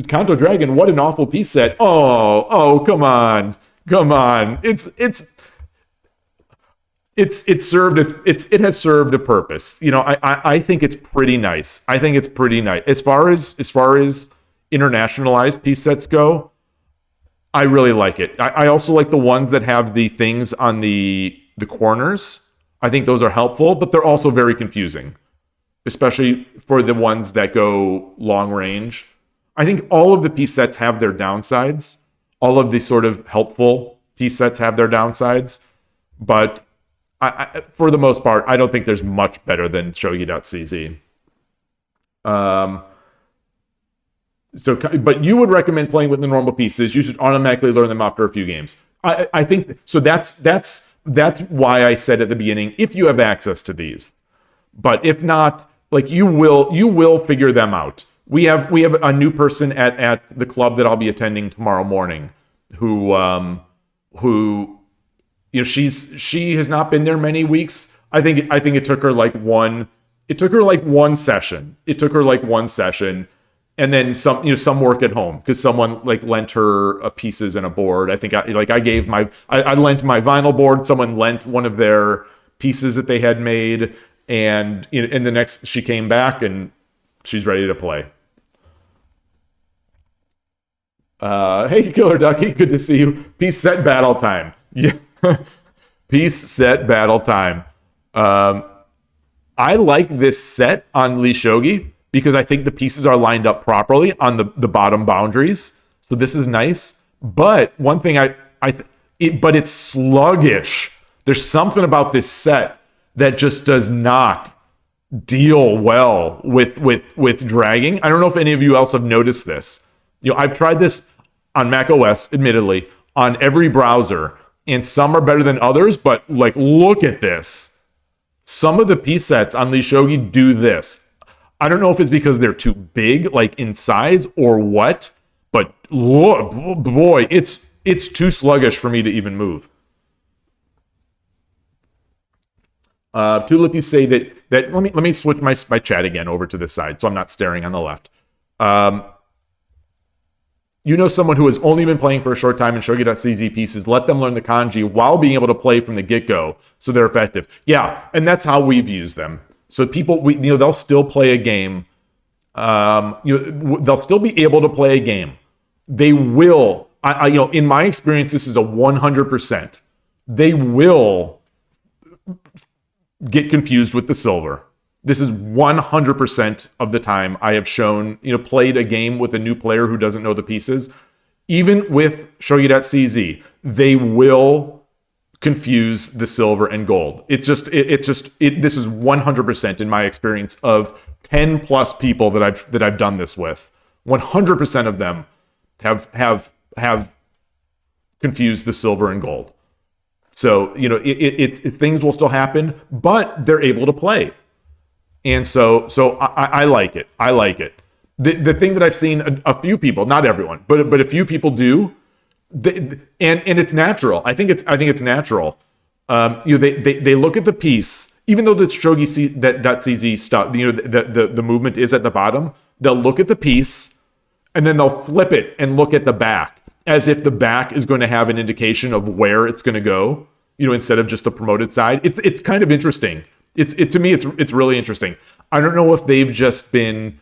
Kanto Dragon, what an awful piece set. Oh, come on. It has served a purpose. I think it's pretty nice. As far as internationalized piece sets go, I really like it. I also like the ones that have the things on the corners. I think those are helpful, but they're also very confusing, especially for the ones that go long range. I think all of the piece sets have their downsides. All of the sort of helpful piece sets have their downsides. But for the most part, I don't think there's much better than Shogi.cz. But you would recommend playing with the normal pieces. You should automatically learn them after a few games. I think so. That's why I said at the beginning, if you have access to these. But if not, you will figure them out. We have a new person at the club that I'll be attending tomorrow morning, who she has not been there many weeks. I think it took her one session. And then some work at home, because someone lent her pieces and a board. I think I lent my vinyl board. Someone lent one of their pieces that they had made, and in the next she came back and she's ready to play. Hey, Killer Ducky, good to see you. Piece set battle time. Yeah, piece set battle time. I like this set on Lee Shogi, because I think the pieces are lined up properly on the bottom boundaries. So this is nice. But one thing but it's sluggish. There's something about this set that just does not deal well with dragging. I don't know if any of you else have noticed this. I've tried this on Mac OS, admittedly, on every browser, and some are better than others, but look at this. Some of the piece sets on Lee Shogi do this. I don't know if it's because they're too big, in size, or what, but look, boy, it's too sluggish for me to even move. Tulip, you say that let me switch my chat again over to this side, so I'm not staring on the left. Someone who has only been playing for a short time in Shogi.cz pieces, let them learn the kanji while being able to play from the get-go, so they're effective. Yeah, and that's how we've used them. So people, they'll still play a game. They'll still be able to play a game. They will. In my experience, this is a 100%. They will get confused with the silver. This is 100% of the time I have shown, played a game with a new player who doesn't know the pieces. Even with Shogi.cz, they will confuse the silver and gold. This is 100% in my experience of 10 plus people that I've done this with. 100% of them have confused the silver and gold. So, things will still happen, but they're able to play. And so I like it. The thing that I've seen a few people, not everyone, but a few people do, and it's natural. I think it's natural. They look at the piece, even though the Shogi.cz stuff, the movement is at the bottom. They'll look at the piece, and then they'll flip it and look at the back, as if the back is going to have an indication of where it's going to go. Instead of just the promoted side. It's kind of interesting. To me, it's really interesting. I don't know if they've just been.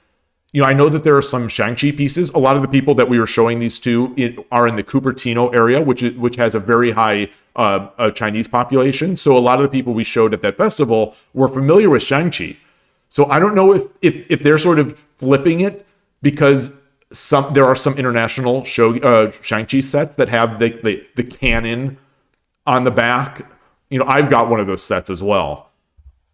I know that there are some Shang-Chi pieces. A lot of the people that we were showing these to are in the Cupertino area, which has a very high a Chinese population. So a lot of the people we showed at that festival were familiar with Shang-Chi. So I don't know if they're sort of flipping it because there are some international Shang-Chi sets that have the canon on the back. I've got one of those sets as well.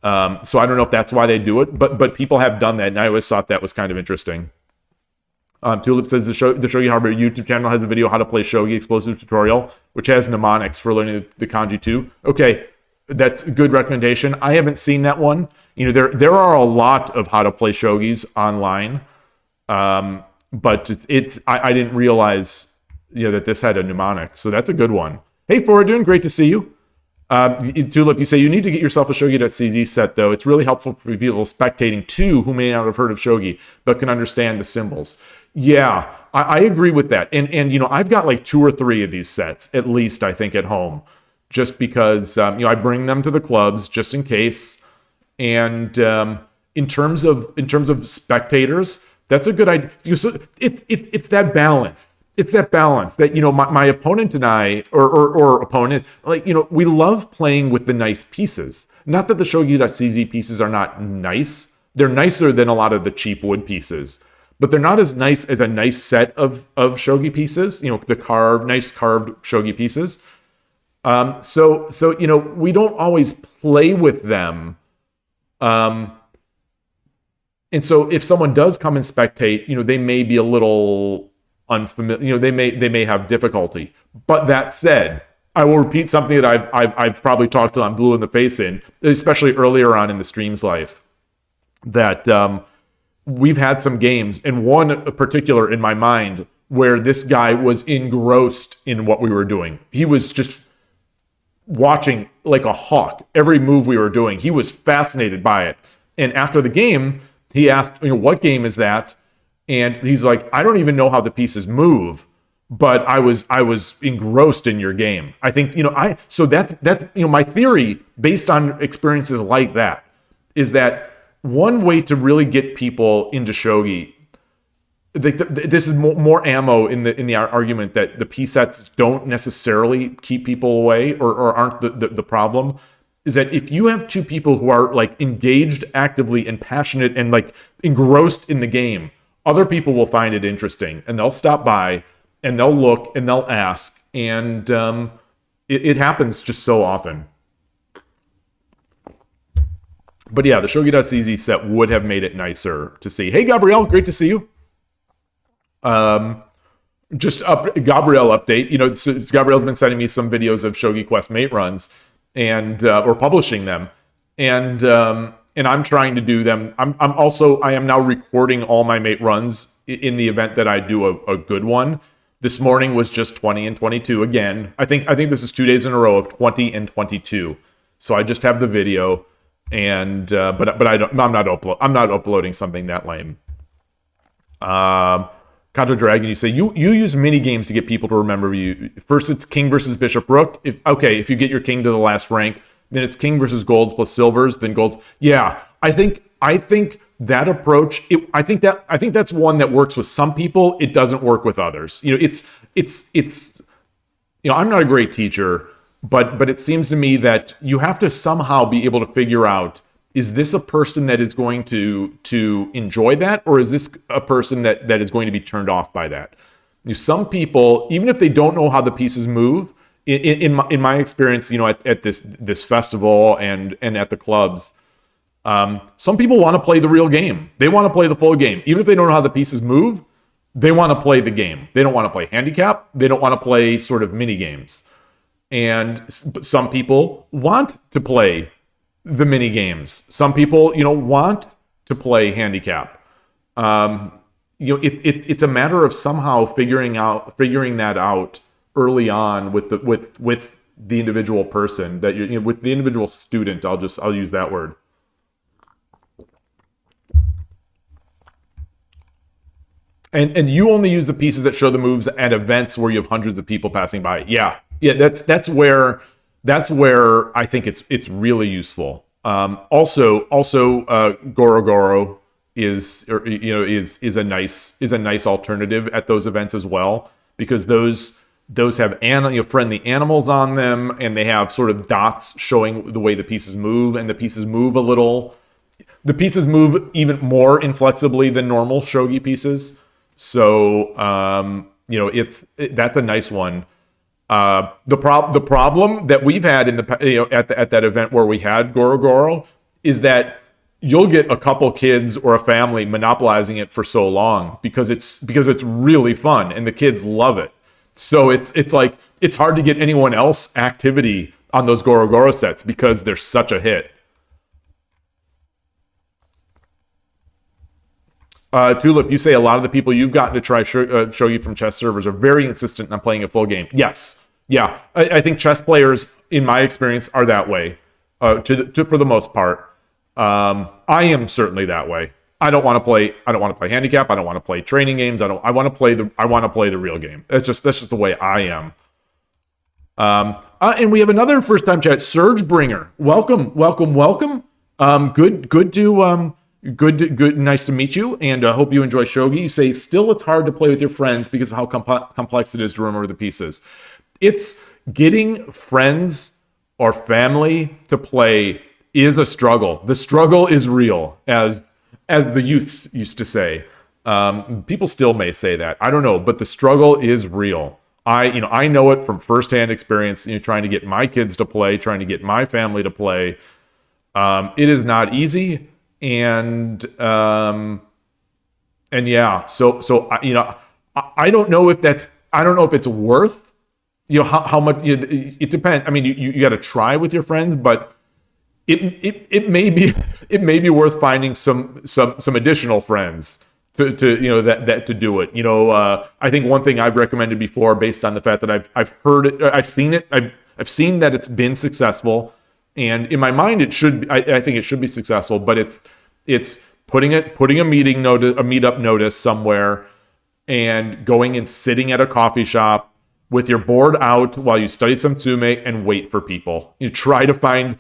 So I don't know if that's why they do it, but people have done that, and I always thought that was kind of interesting. Tulip says the Shogi Harbor YouTube channel has a video how to play Shogi explosive tutorial, which has mnemonics for learning the kanji too. Okay, that's a good recommendation. I haven't seen that one. There are a lot of how to play Shogis online, but I didn't realize that this had a mnemonic, so that's a good one. Hey, Foradun, great to see you. Tulip, you say you need to get yourself a Shogi.cz set, though. It's really helpful for people spectating too who may not have heard of Shogi but can understand the symbols. Yeah, I agree with that. And I've got like 2 or 3 of these sets, at least, I think, at home, just because, I bring them to the clubs just in case. And in terms of spectators, that's a good idea. So it's that balance. It's that balance that, my opponent and I, or opponent, we love playing with the nice pieces. Not that the Shogi.cz pieces are not nice. They're nicer than a lot of the cheap wood pieces. But they're not as nice as a nice set of shogi pieces, the nice carved shogi pieces. So we don't always play with them. And so if someone does come and spectate, they may be a little unfamiliar, they may have difficulty. But that said, I will repeat something that I've probably talked till I'm blue in the face in, especially earlier on in the stream's life, that we've had some games, and one particular in my mind, where this guy was engrossed in what we were doing. He was just watching like a hawk every move we were doing. He was fascinated by it. And after the game, he asked, what game is that? And he's like, I don't even know how the pieces move, but I was engrossed in your game. I think, so that's my theory based on experiences like that is that one way to really get people into shogi, this is more ammo in the argument that the piece sets don't necessarily keep people away or aren't the problem, is that if you have 2 people who are like engaged actively and passionate and like engrossed in the game, other people will find it interesting and they'll stop by and they'll look and they'll ask, and it happens just so often. But yeah, the Shogi.cz set would have made it nicer to see. Hey, Gabrielle, great to see you. Gabrielle update. So Gabrielle's been sending me some videos of Shogi Quest mate runs and or publishing them, and I'm trying to do them. I am now recording all my mate runs in the event that I do a good one. This morning was just 20 and 22 again. I think this is 2 days in a row of 20 and 22. So I just have the video. And but I'm not uploading something that lame. Kanto Dragon, you say you use mini games to get people to remember you. First, it's King versus Bishop Rook. If you get your King to the last rank, then it's King versus Golds plus Silvers, then Golds. Yeah, I think that approach. I think that's one that works with some people. It doesn't work with others. It's I'm not a great teacher. But it seems to me that you have to somehow be able to figure out, is this a person that is going to enjoy that, or is this a person that is going to be turned off by that? Some people, even if they don't know how the pieces move, in my experience, at this festival and at the clubs, some people want to play the real game. They want to play the full game, even if they don't know how the pieces move. They want to play the game. They don't want to play handicap. They don't want to play sort of mini games. And some people want to play the mini games. Some people, want to play handicap. It's a matter of somehow figuring that out early on with the individual person that with the individual student. I'll use that word. And you only use the pieces that show the moves at events where you have hundreds of people passing by. Yeah, that's where I think it's really useful. Also, Goro Goro is a nice alternative at those events as well, because those Those have friendly animals on them, and they have sort of dots showing the way the pieces move, and the pieces move a little. The pieces move even more inflexibly than normal shogi pieces. So that's a nice one. The problem that we've had in the at that event where we had Goro Goro is that you'll get a couple kids or a family monopolizing it for so long because it's really fun and the kids love it. So it's like it's hard to get anyone else activity on those Goro Goro sets because they're such a hit. Tulip, you say a lot of the people you've gotten to try shogi from chess servers are very insistent on playing a full game. Yes, yeah, I think chess players, in my experience, are that way. For the most part, I am certainly that way. I don't want to play handicap. I don't want to play training games. I want to play the real game. That's just the way I am. And we have another first time chat, Surge Bringer. Welcome. Good. Nice to meet you, and hope you enjoy shogi. You say still it's hard to play with your friends because of how complex it is to remember the pieces. It's getting friends or family to play is a struggle. The struggle is real, as the youths used to say. People still may say that. I don't know, but the struggle is real. I know it from firsthand experience. Trying to get my kids to play, trying to get my family to play. It is not easy. And yeah, so I don't know if it's worth, how much, it depends. I mean, you got to try with your friends, but it may be worth finding some additional friends to do it. I think one thing I've recommended before, based on the fact that I've heard it, I've seen it, I've seen that it's been successful. And in my mind, I think it should be successful, but it's putting a meetup notice somewhere and going and sitting at a coffee shop with your board out while you study some tsume and wait for people. You try to find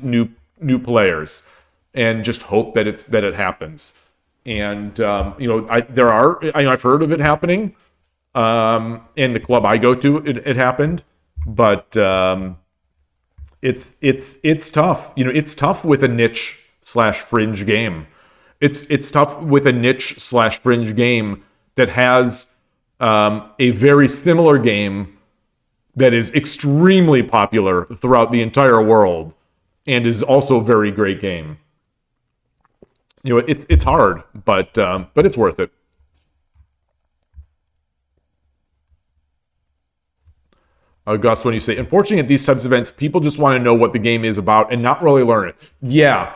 new players and just hope that it happens. And I've heard of it happening. In the club I go to, it happened, but it's tough. It's tough with a niche/fringe game. It's tough with a niche/fringe game that has a very similar game that is extremely popular throughout the entire world and is also a very great game. It's hard, but it's worth it. Gus, when you say, unfortunately at these types of events, people just want to know what the game is about and not really learn it. Yeah,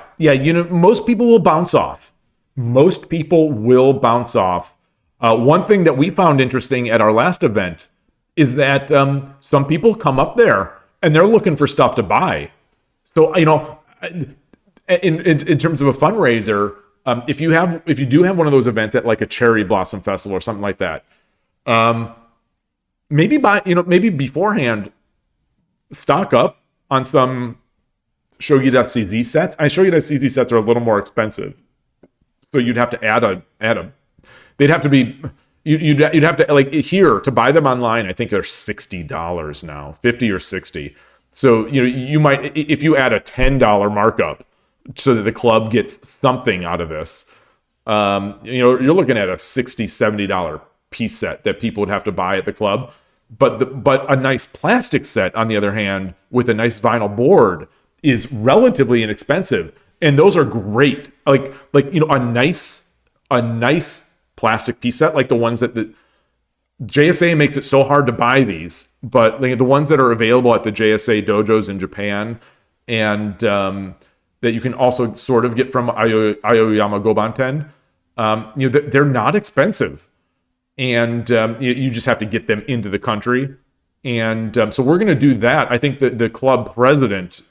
most people will bounce off. One thing that we found interesting at our last event is that some people come up there and they're looking for stuff to buy. So, in terms of a fundraiser, if you do have one of those events at like a cherry blossom festival or something like that, maybe beforehand, stock up on some Shogi Dad CZ sets. Shogi Dad CZ sets are a little more expensive, so you'd have to add a. They'd have to be. You'd have to, like, here to buy them online. I think they're $60 now, $50 or $60. So you might, if you add a $10 markup so that the club gets something out of this, you're looking at a $60, $70 piece set that people would have to buy at the club. But a nice plastic set, on the other hand, with a nice vinyl board is relatively inexpensive, and those are great. Like a nice plastic piece set, like the ones that the JSA makes it so hard to buy these, but the ones that are available at the JSA dojos in Japan, and that you can also sort of get from Aoyama Gobanten, they're not expensive. And you just have to get them into the country. And so we're going to do that. I think the club president,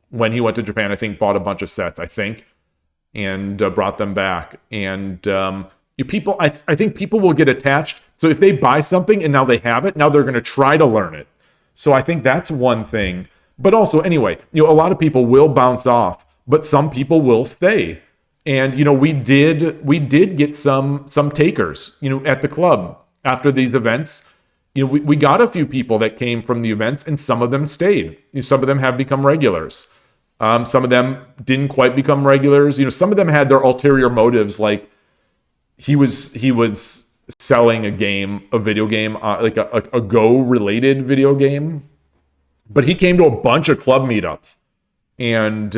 when he went to Japan, I think bought a bunch of sets, and brought them back. And I think people will get attached. So if they buy something and now they have it, now they're going to try to learn it. So I think that's one thing. But also, anyway, a lot of people will bounce off, but some people will stay. And we did get some takers at the club after these events, We got a few people that came from the events, and some of them stayed. Some of them have become regulars. Some of them didn't quite become regulars. Some of them had their ulterior motives, like he was selling a video game, like a Go related video game, but he came to a bunch of club meetups and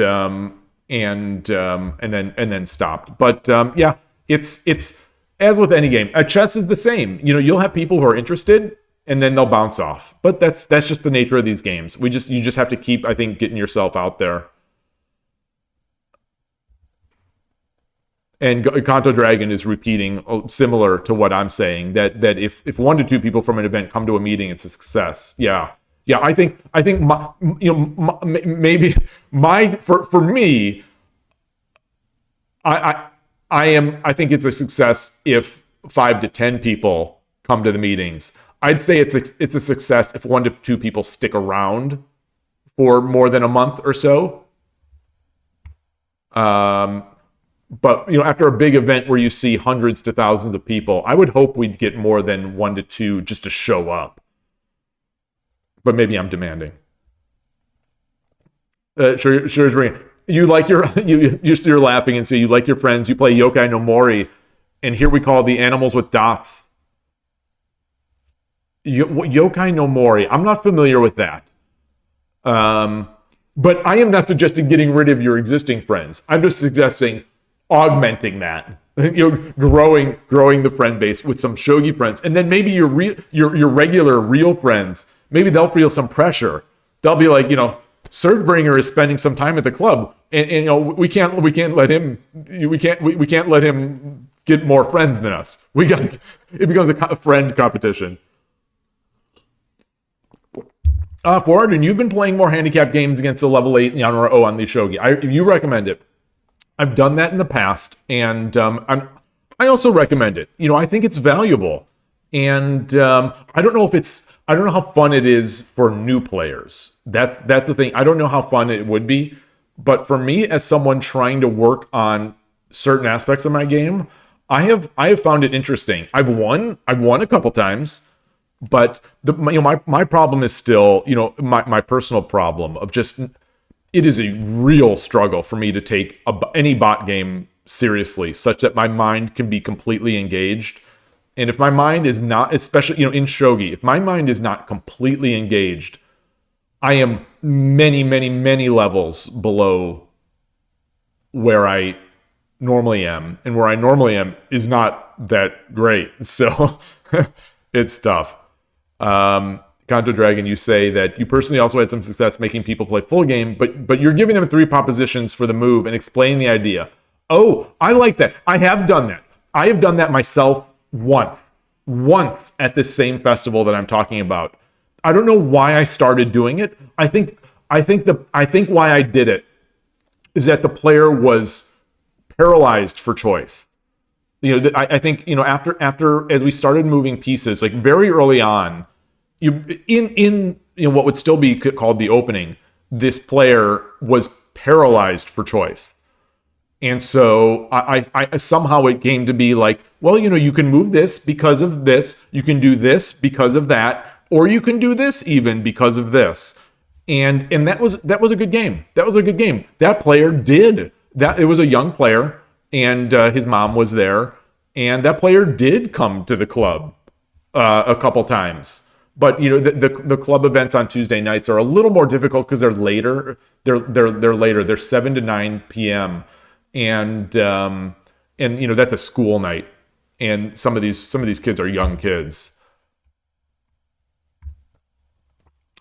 then stopped. But yeah, it's as with any game. Chess is the same. You'll have people who are interested and then they'll bounce off. But that's just the nature of these games. You just have to keep, I think, getting yourself out there. And Kanto Dragon is repeating similar to what I'm saying, that if 1 to 2 people from an event come to a meeting, it's a success. Yeah. I think maybe for me, I think it's a success if 5 to 10 people come to the meetings. I'd say it's a success if 1 to 2 people stick around for more than a month or so. But after a big event where you see hundreds to thousands of people, I would hope we'd get more than 1 to 2 just to show up. But maybe I'm demanding. Sure. You like you're laughing, and so you like your friends. You play Yokai no Mori, and here we call the animals with dots. Yokai no Mori. I'm not familiar with that. But I am not suggesting getting rid of your existing friends. I'm just suggesting augmenting that. Growing the friend base with some shogi friends, and then maybe your regular real friends. Maybe they'll feel some pressure. They'll be like, Surgebringer is spending some time at the club, and we can't let him get more friends than us. It becomes a friend competition. Forward, and you've been playing more handicap games against a level 8 Yanra on the Shogi. You recommend it. I've done that in the past, and I also recommend it. I think it's valuable, and I don't know how fun it is for new players. That's the thing. I don't know how fun it would be, but for me, as someone trying to work on certain aspects of my game, I have found it interesting. I've won a couple times, but my problem is still my personal problem of just. It is a real struggle for me to take any bot game seriously, such that my mind can be completely engaged. And if my mind is not, especially in Shogi, if my mind is not completely engaged, I am many, many, many levels below where I normally am. And where I normally am is not that great. So it's tough. Kanto Dragon, you say that you personally also had some success making people play full game, but you're giving them 3 propositions for the move and explaining the idea. Oh, I like that. I have done that. I have done that myself once at this same festival that I'm talking about. I don't know why I started doing it. I think why I did it is that the player was paralyzed for choice. I think after as we started moving pieces, like very early on. In what would still be called the opening, this player was paralyzed for choice. And so I somehow it came to be like, well, you can move this because of this, you can do this because of that, or you can do this even because of this. And that was a good game. That was a good game. That player did that. It was a young player, and his mom was there, and that player did come to the club a couple times. But the club events on Tuesday nights are a little more difficult because they're later. They're later. They're 7 to 9 p.m. and that's a school night. And some of these kids are young kids.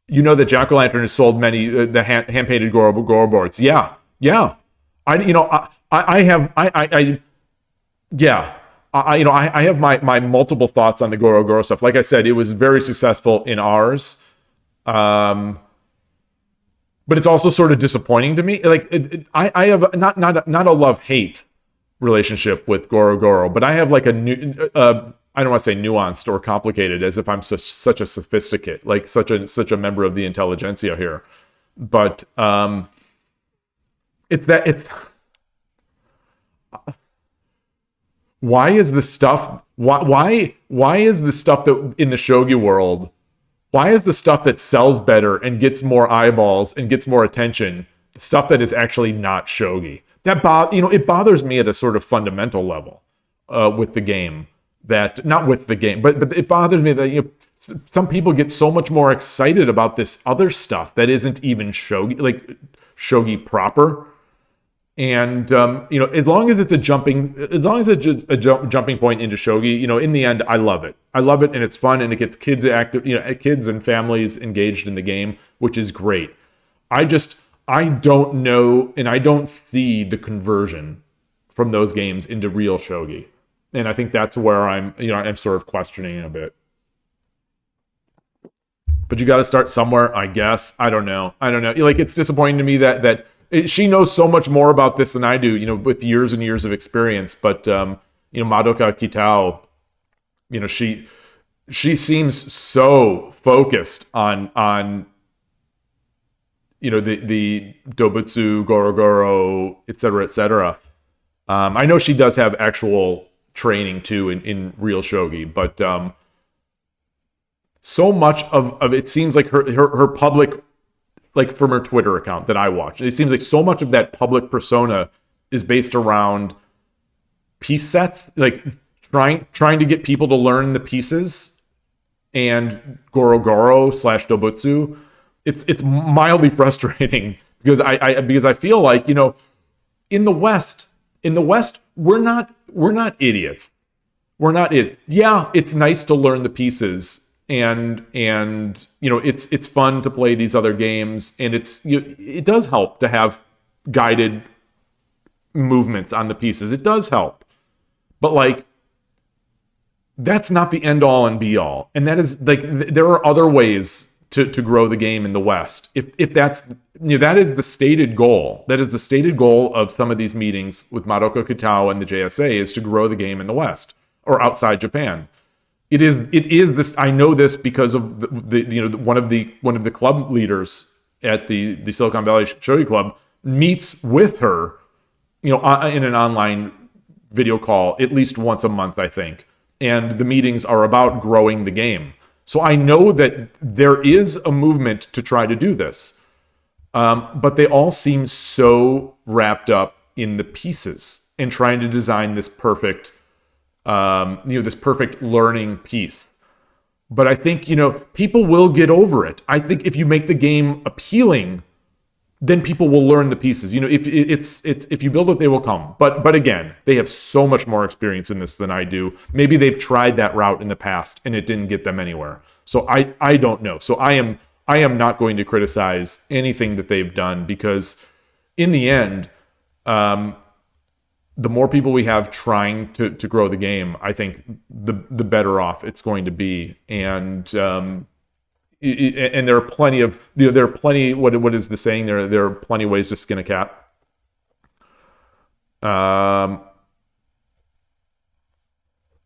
That Jack O' Lantern has sold many the hand painted Goro boards. Yeah. I have my multiple thoughts on the Goro stuff. Like I said, it was very successful in ours, but it's also sort of disappointing to me. Like I have not a love-hate relationship with Goro, but I have like a new. I don't want to say nuanced or complicated, as if I'm such a sophisticate, like such a member of the intelligentsia here. But it's why is the stuff why is the stuff that in the shogi world, why is the stuff that sells better and gets more eyeballs and gets more attention stuff that is actually not shogi? It bothers me at a sort of fundamental level with the game. That not with the game, but it bothers me that some people get so much more excited about this other stuff that isn't even shogi, like shogi proper. And as long as it's a jumping point into shogi, in the end, I love it. I love it, and it's fun, and it gets kids active, kids and families engaged in the game, which is great. I don't know, and I don't see the conversion from those games into real shogi. And I think that's where I'm sort of questioning it a bit. But you got to start somewhere, I guess. I don't know. Like, it's disappointing to me that she knows so much more about this than I do, with years and years of experience. But, Madoka Kitao, she seems so focused on the Dobutsu, Gorogoro, et cetera. I know she does have actual training too in real shogi, but so much of it seems like her public, like from her Twitter account that I watch, it seems like so much of that public persona is based around piece sets, like trying to get people to learn the pieces and Gorogoro / Dobutsu. It's mildly frustrating because I feel like, in the West, we're not idiots. We're not it. Yeah, it's nice to learn the pieces, and it's fun to play these other games, and it does help to have guided movements on the pieces. It does help, but like, that's not the end all and be all. And that is like, there are other ways to grow the game in the West. If that's, that is the stated goal. That is the stated goal of some of these meetings with Madoka Kitao and the JSA, is to grow the game in the West or outside Japan. It is this. I know this because of one of the club leaders at the Silicon Valley Shogi Club meets with her, in an online video call at least once a month, I think. And the meetings are about growing the game. So I know that there is a movement to try to do this, but they all seem so wrapped up in the pieces and trying to design this perfect, this perfect learning piece. But I think, people will get over it. I think if you make the game appealing, then people will learn the pieces. If you build it, they will come. But again, they have so much more experience in this than I do. Maybe they've tried that route in the past and it didn't get them anywhere. So I don't know. So I am not going to criticize anything that they've done, because in the end, the more people we have trying to grow the game, I think the better off it's going to be. And there are plenty of, what is the saying? There are plenty of ways to skin a cat.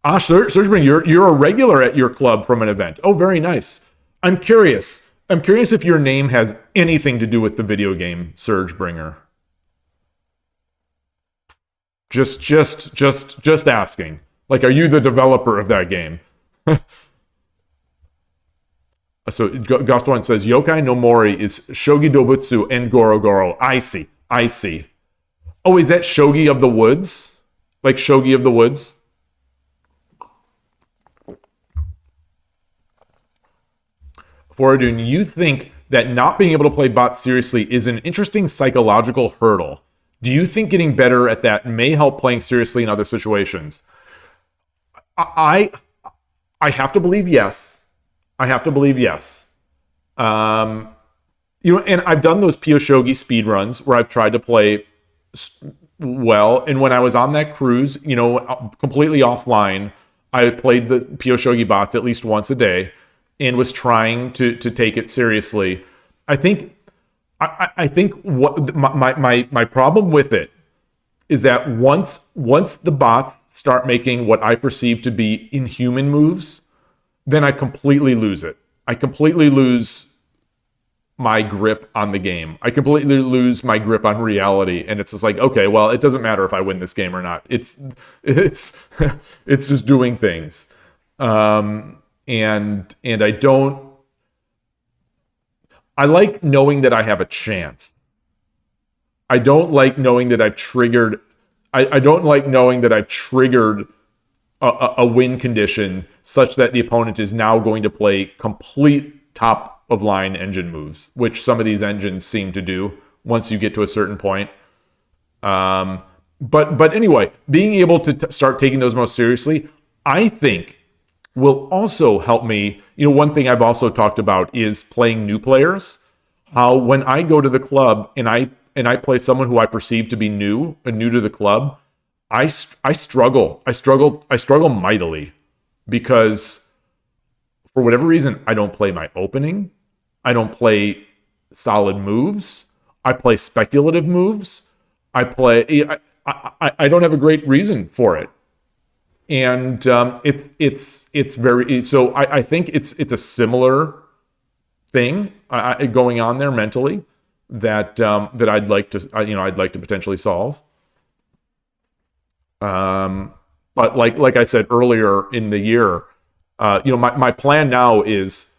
Surgeman, you're a regular at your club from an event. Oh, very nice. I'm curious if your name has anything to do with the video game Surgebringer. Just asking. Like, are you the developer of that game? So Ghost1 says, Yokai no Mori is Shogi Dobutsu and Gorogoro. I see. Oh, is that Shogi of the Woods? Like Shogi of the Woods? Foradun, you think that not being able to play bots seriously is an interesting psychological hurdle. Do you think getting better at that may help playing seriously in other situations? I have to believe yes. And I've done those Pyo Shogi speedruns where I've tried to play well. And when I was on that cruise, completely offline, I played the Pyo Shogi bots at least once a day and was trying to take it seriously. I think what my problem with it is that once the bots start making what I perceive to be inhuman moves, then I completely lose it. I completely lose my grip on the game. I completely lose my grip on reality, and it's just like, okay, well, it doesn't matter if I win this game or not. It's it's just doing things, and I don't. I like knowing that I have a chance. I don't like knowing that I've triggered. I don't like knowing that I've triggered a win condition such that the opponent is now going to play complete top of line engine moves, which some of these engines seem to do once you get to a certain point. But anyway, being able to start taking those most seriously, I think will also help me. You know, one thing I've also talked about is playing new players. How when I go to the club and I play someone who I perceive to be new to the club, I struggle mightily because for whatever reason, I don't play my opening. I don't play solid moves. I play speculative moves. I don't have a great reason for it. And it's very, so I think it's a similar thing going on there mentally that I'd like to potentially solve. But like I said earlier in the year, my plan now is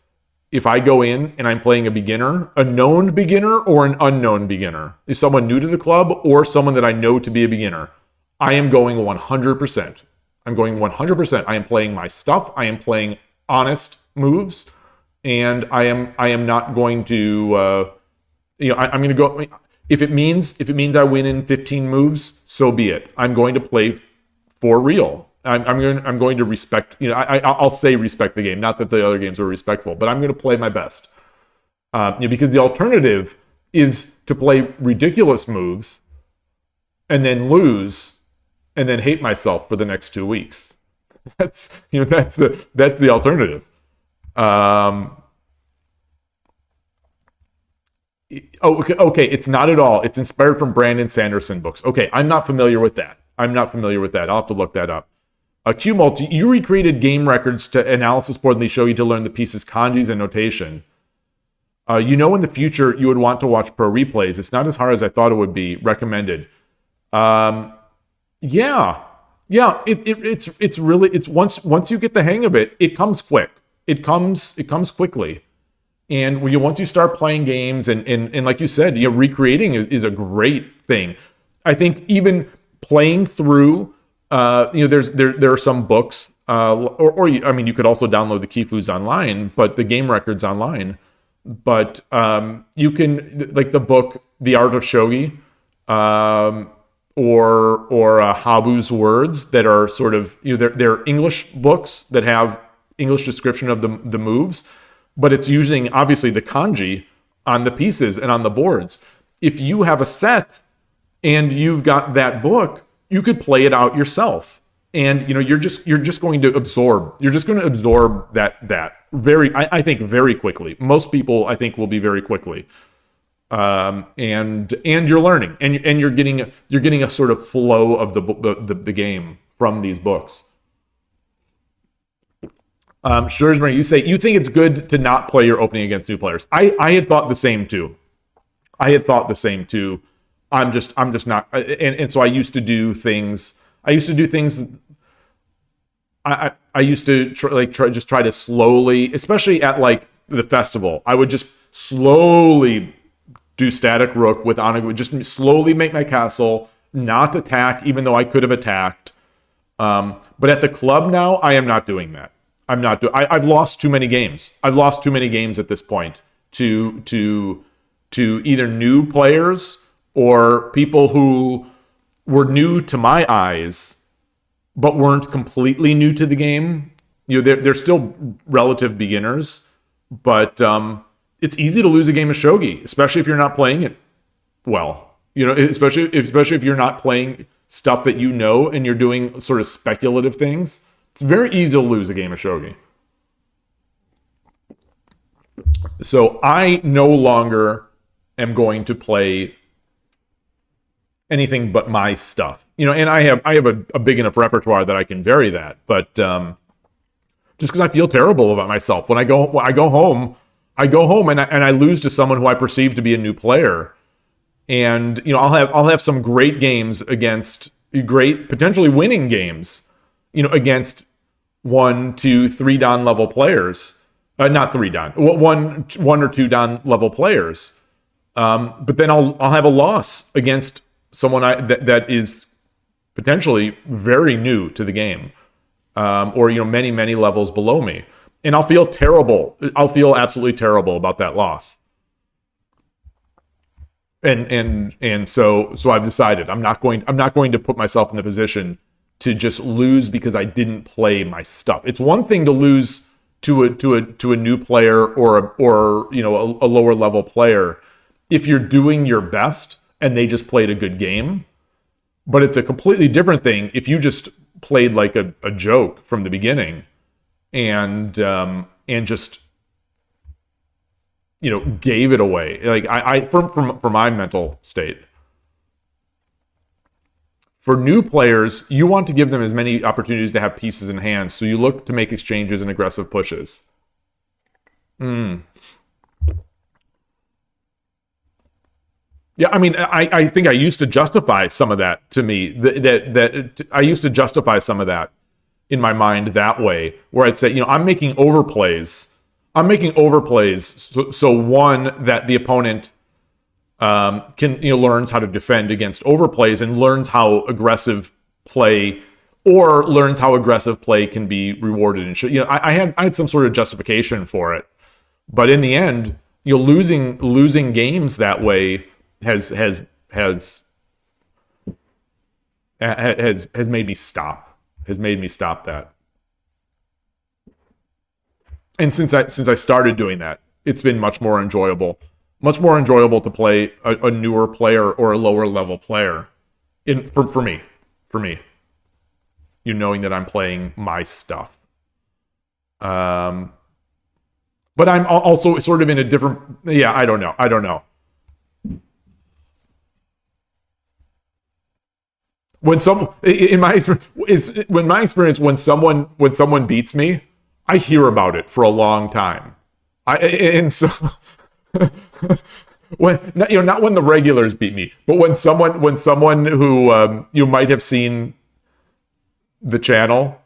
if I go in and I'm playing a beginner, a known beginner or an unknown beginner, is someone new to the club or someone that I know to be a beginner, I am going 100%. I'm going 100%. I am playing my stuff. I am playing honest moves, and I am not going to. I'm going to go. If it means I win in 15 moves, so be it. I'm going to play for real. I'm going to respect. I'll say respect the game. Not that the other games are respectful, but I'm going to play my best. Because the alternative is to play ridiculous moves, and then lose, and then hate myself for the next 2 weeks. That's the alternative. Okay. It's not at all. It's inspired from Brandon Sanderson books. Okay, I'm not familiar with that. I'll have to look that up. Qmulti, you recreated game records to analysis board, and they show you to learn the pieces, kanjis, and notation. In the future you would want to watch pro replays. It's not as hard as I thought it would be. Recommended. Yeah. It's once you get the hang of it, it comes quick. It comes quickly. And once you start playing games and like you said, recreating is a great thing. I think even playing through, there are some books, you could also download the kifus online, but the game records online. But you can, like the book, The Art of Shogi, or Habu's Words, that are sort of, they're English books that have English description of the moves, but it's using obviously the kanji on the pieces and on the boards. If you have a set and you've got that book, you could play it out yourself, and you're just going to absorb. You're just going to absorb that very, I think, very quickly. Most people, I think, will be very quickly. And you're learning, and you're getting a sort of flow of the game from these books. Schurzmer, you say you think it's good to not play your opening against new players. I had thought the same too. I'm just not, and so I used to do things. I used to try to slowly, especially at like the festival, I would just slowly do static rook with Anagu, just slowly make my castle, not attack, even though I could have attacked. But at the club now, I am not doing that. I've lost too many games. I've lost too many games at this point to either new players or people who were new to my eyes, but weren't completely new to the game. They're still relative beginners, but it's easy to lose a game of shogi, especially if you're not playing it well. Especially if you're not playing stuff that and you're doing sort of speculative things. It's very easy to lose a game of shogi. So I no longer am going to play anything but my stuff. And I have a big enough repertoire that I can vary that. But just because I feel terrible about myself when I go home, I go home and I lose to someone who I perceive to be a new player. And, I'll have some great games against great, potentially winning games, against 1, 2, 3 Dan level players. Not 3 Dan, one or 2 Dan level players. But then I'll have a loss against someone that is potentially very new to the game, or many, many levels below me, and I'll feel terrible. I'll feel absolutely terrible about that loss. And so I've decided I'm not going to put myself in the position to just lose because I didn't play my stuff. It's one thing to lose to a new player or a lower level player if you're doing your best and they just played a good game. But it's a completely different thing if you just played like a joke from the beginning and just gave it away. Like for my mental state. For new players, you want to give them as many opportunities to have pieces in hand, so you look to make exchanges and aggressive pushes. Yeah, I mean, I think I used to justify some of that to me. That I used to justify some of that in my mind that way, where I'd say, I'm making overplays. So one, that the opponent can learns how to defend against overplays and learns how aggressive play can be rewarded. And I had some sort of justification for it, but in the end, losing games that way has made me stop. Has made me stop that. And since I started doing that, it's been much more enjoyable to play a newer player or a lower level player. For me, knowing that I'm playing my stuff. But I'm also sort of in a different. Yeah, I don't know. When my experience, when someone beats me, I hear about it for a long time. So when not when the regulars beat me, but when someone who you might have seen the channel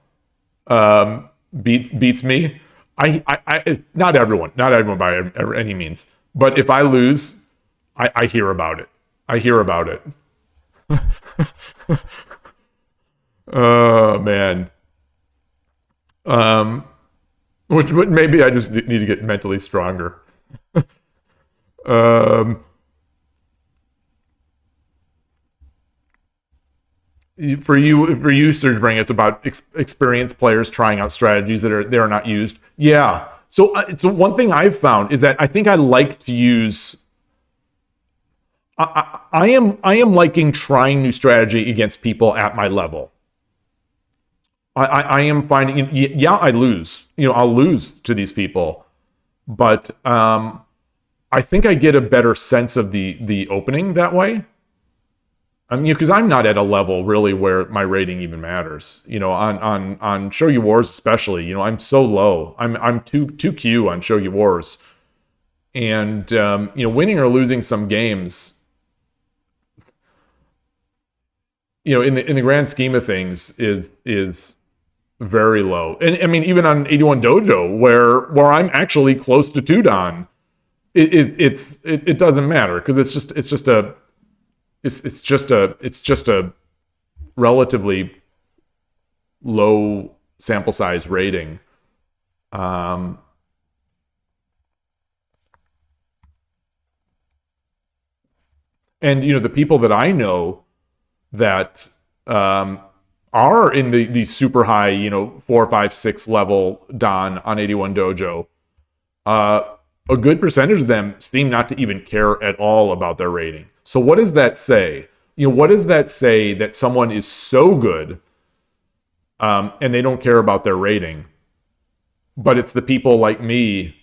beats me, I not everyone by any means, but if I lose, I hear about it. Oh man. Which maybe I just need to get mentally stronger. For you, Serge Bring, it's about experienced players trying out strategies that are not used. Yeah. So one thing I've found is that I think I like to use. I am liking trying new strategy against people at my level. I am finding, I lose. I'll lose to these people, but I think I get a better sense of the opening that way. I mean, because I'm not at a level really where my rating even matters. On Shogi Wars especially, I'm so low. I'm 2Q on Shogi Wars, and winning or losing some games. In the grand scheme of things is very low. And I mean, even on 81 Dojo, where I'm actually close to 2 Dan, it doesn't matter because it's just a relatively low sample size rating. And the people that I know that are in the super high, 4, 5, 6 level Dan on 81 Dojo, a good percentage of them seem not to even care at all about their rating. So what does that say? What does that say that someone is so good and they don't care about their rating, but it's the people like me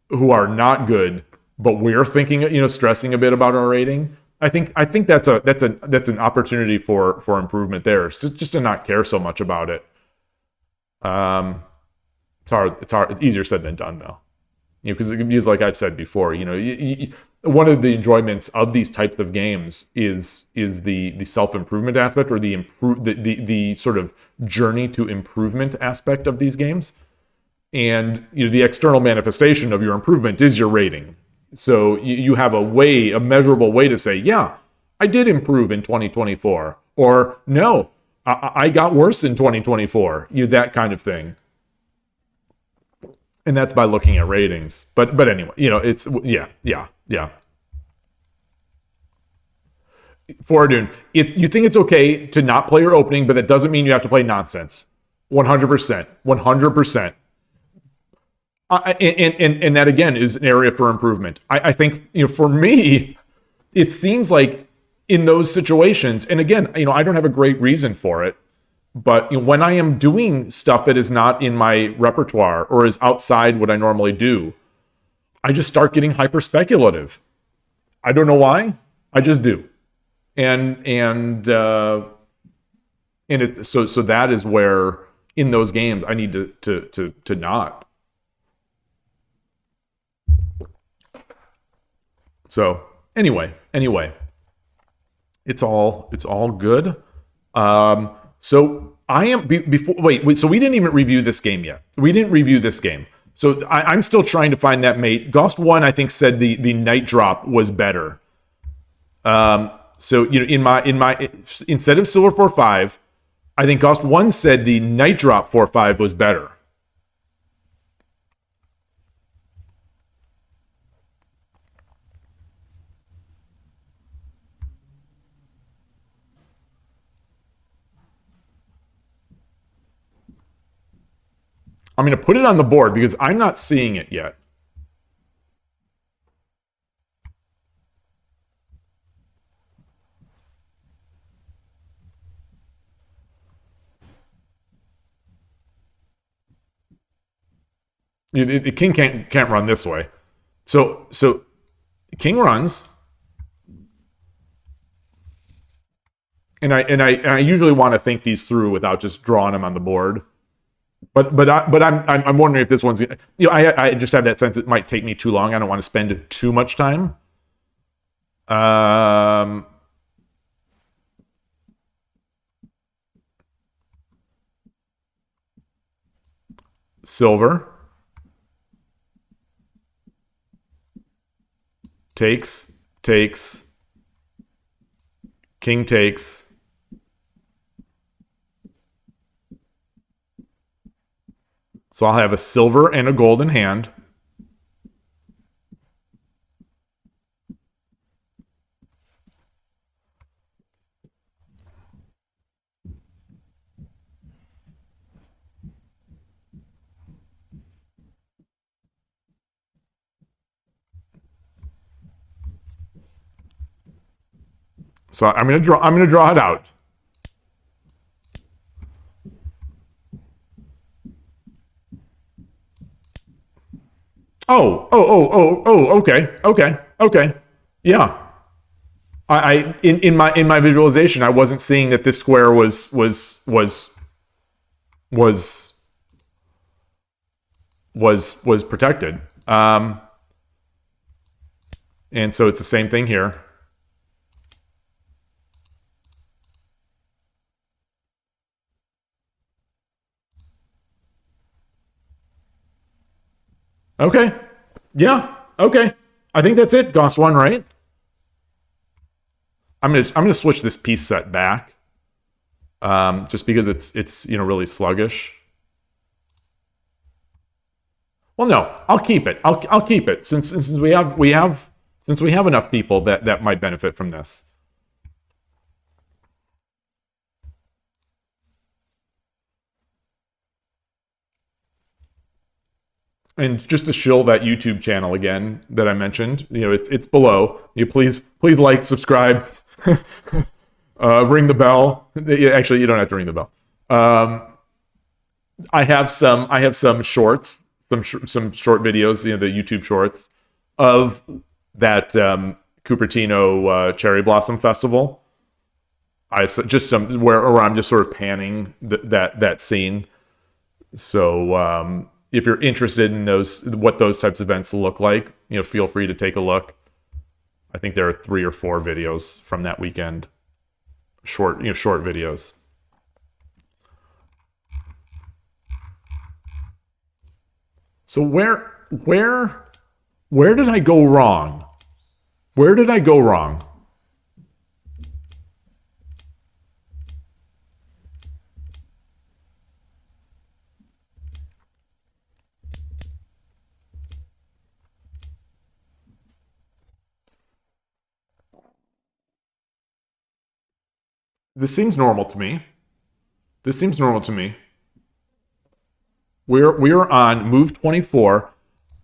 who are not good, but we're thinking, stressing a bit about our rating? I think that's an opportunity for improvement there. Just to not care so much about it. It's hard. It's easier said than done, though. Because like I've said before, one of the enjoyments of these types of games is the self-improvement aspect, or the sort of journey to improvement aspect of these games. And the external manifestation of your improvement is your rating. So you have a measurable way to say, yeah, I did improve in 2024, or no, I got worse in 2024, that kind of thing. And that's by looking at ratings. But anyway, it's, yeah. Fortune, you think it's okay to not play your opening, but that doesn't mean you have to play nonsense. 100%. 100%. And that, again, is an area for improvement. I think, for me, it seems like in those situations, and again, I don't have a great reason for it, but when I am doing stuff that is not in my repertoire or is outside what I normally do, I just start getting hyper speculative. I don't know why. I just do. And so that is where in those games I need to not. So anyway, it's all good. So I am before. Wait. So we didn't even review this game yet. We didn't review this game. So I'm still trying to find that mate. Ghost1, I think, said the night drop was better. So in my instead of Silver 4-5, I think Ghost1 said the night drop 4-5 was better. I'm going to put it on the board because I'm not seeing it yet. The king can't run this way. So king runs, and I usually want to think these through without just drawing them on the board. But I'm wondering if this one's, I just have that sense it might take me too long. I don't want to spend too much time. Silver takes, king takes. So I'll have a silver and a gold in hand. So I'm gonna draw it out. Oh, okay. Yeah. I in my visualization, I wasn't seeing that this square was protected. And so it's the same thing here. Okay. Yeah. Okay. I think that's it. Ghost1, right? I'm gonna switch this piece set back, just because it's really sluggish. Well, no, I'll keep it. I'll keep it since we have enough people that might benefit from this. And just to shill that YouTube channel again that I mentioned, it's below. You please like, subscribe, ring the bell. Actually, you don't have to ring the bell. I have some shorts, some short videos, the YouTube shorts of that Cupertino Cherry Blossom Festival. I have just some where I'm just sort of panning that scene. So if you're interested in those, what those types of events look like, feel free to take a look. I think there are 3 or 4 videos from that weekend. Short videos. So where did I go wrong? Where did I go wrong? This seems normal to me. We're on move 24.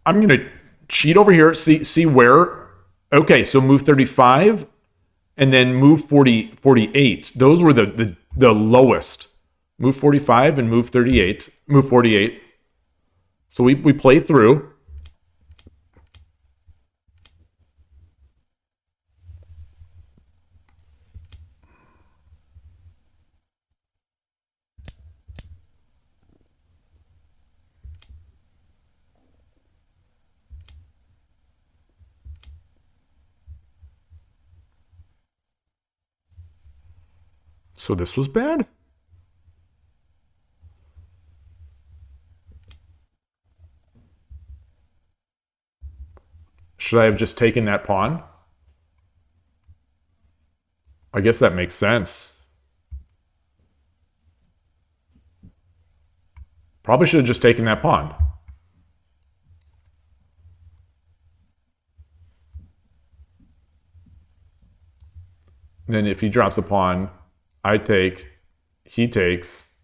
I'm gonna cheat over here. See where? Okay, so move 35, and then move 48. Those were the lowest. Move 45 and move 38. Move 48. So we play through. So this was bad? Should I have just taken that pawn? I guess that makes sense. Probably should have just taken that pawn. Then if he drops a pawn, I take, he takes.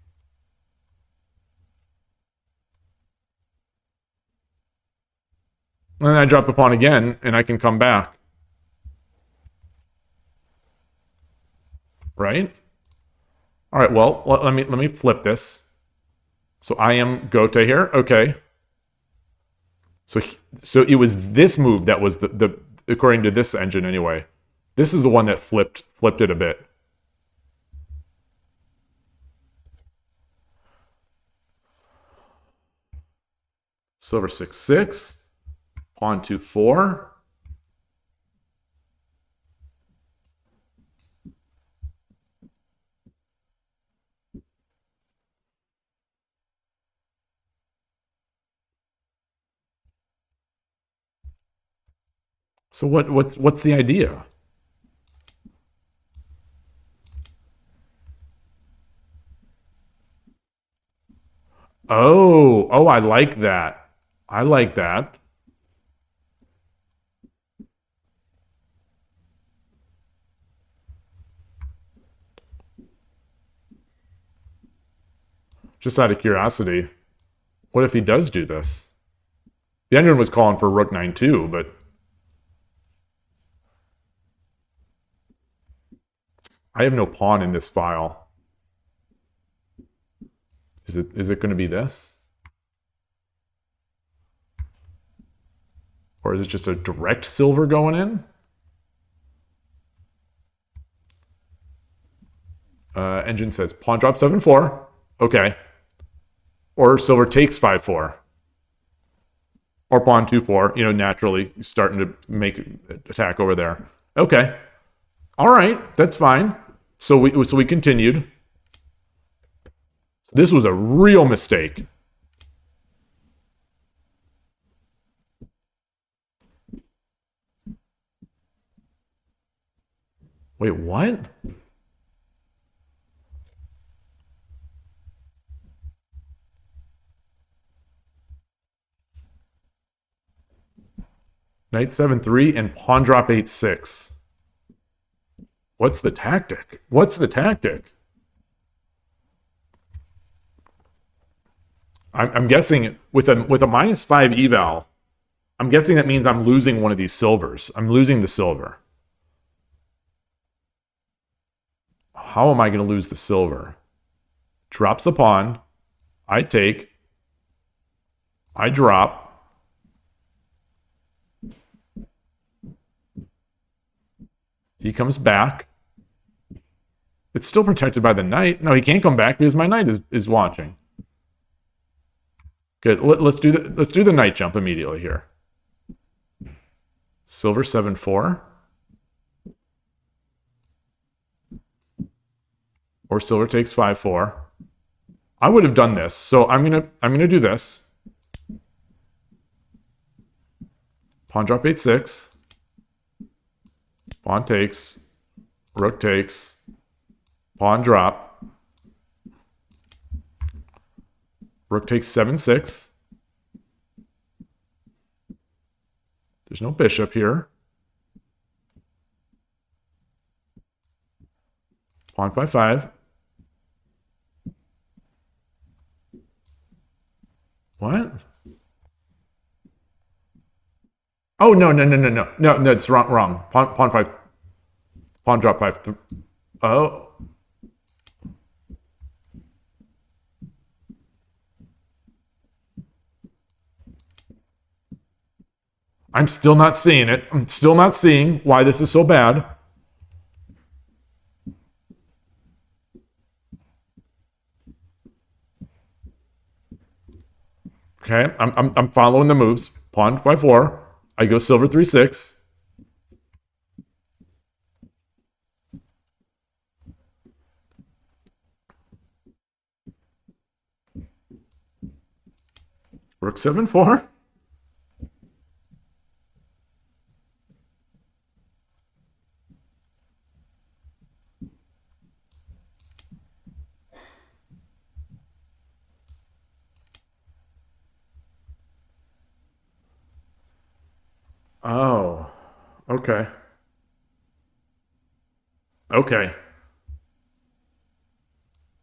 And then I drop the pawn again, and I can come back. Right? All right, well, let me flip this. So I am Gote here. Okay. So it was this move that was the according to this engine anyway. This is the one that flipped it a bit. Silver 6-6, pawn 2-4. So what's the idea? Oh, I like that. I like that. Just out of curiosity, what if he does do this? The engine was calling for rook 9-2, but I have no pawn in this file. Is it going to be this? Or is it just a direct silver going in? Engine says pawn drop 7-4. Okay. Or silver takes 5-4. Or pawn 2-4. Naturally starting to make attack over there. Okay. All right. That's fine. So we continued. This was a real mistake. Wait, what? Knight 7-3 and pawn drop 8-6. What's the tactic? I'm guessing with a -5 eval, I'm guessing that means I'm losing one of these silvers. I'm losing the silver. How am I going to lose the silver? Drops the pawn. I take. I drop. He comes back. It's still protected by the knight. No, he can't come back because my knight is watching. Good. Let's do the knight jump immediately here. Silver 7-4. Or silver takes 5-4. I would have done this, so I'm gonna do this. Pawn drop 8-6. Pawn takes. Rook takes. Pawn drop. Rook takes 7-6. There's no bishop here. Pawn 5-5. What? Oh, no. No, it's wrong. Pawn 5. Pawn drop 5. Oh. I'm still not seeing it. I'm still not seeing why this is so bad. Okay, I'm following the moves. Pawn 5-4. I go silver 3-6. Rook 7-4. Oh, okay. Okay.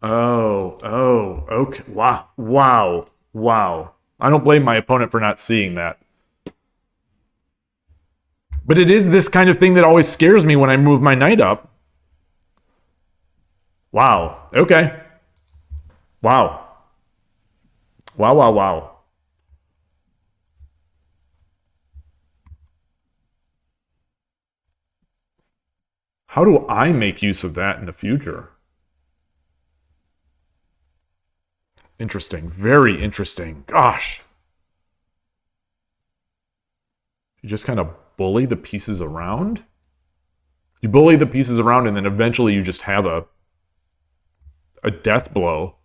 Okay. Wow. I don't blame my opponent for not seeing that. But it is this kind of thing that always scares me when I move my knight up. Wow. Okay. Wow. Wow. How do I make use of that in the future? Interesting. Very interesting. Gosh. You just kind of bully the pieces around? You bully the pieces around and then eventually you just have a death blow.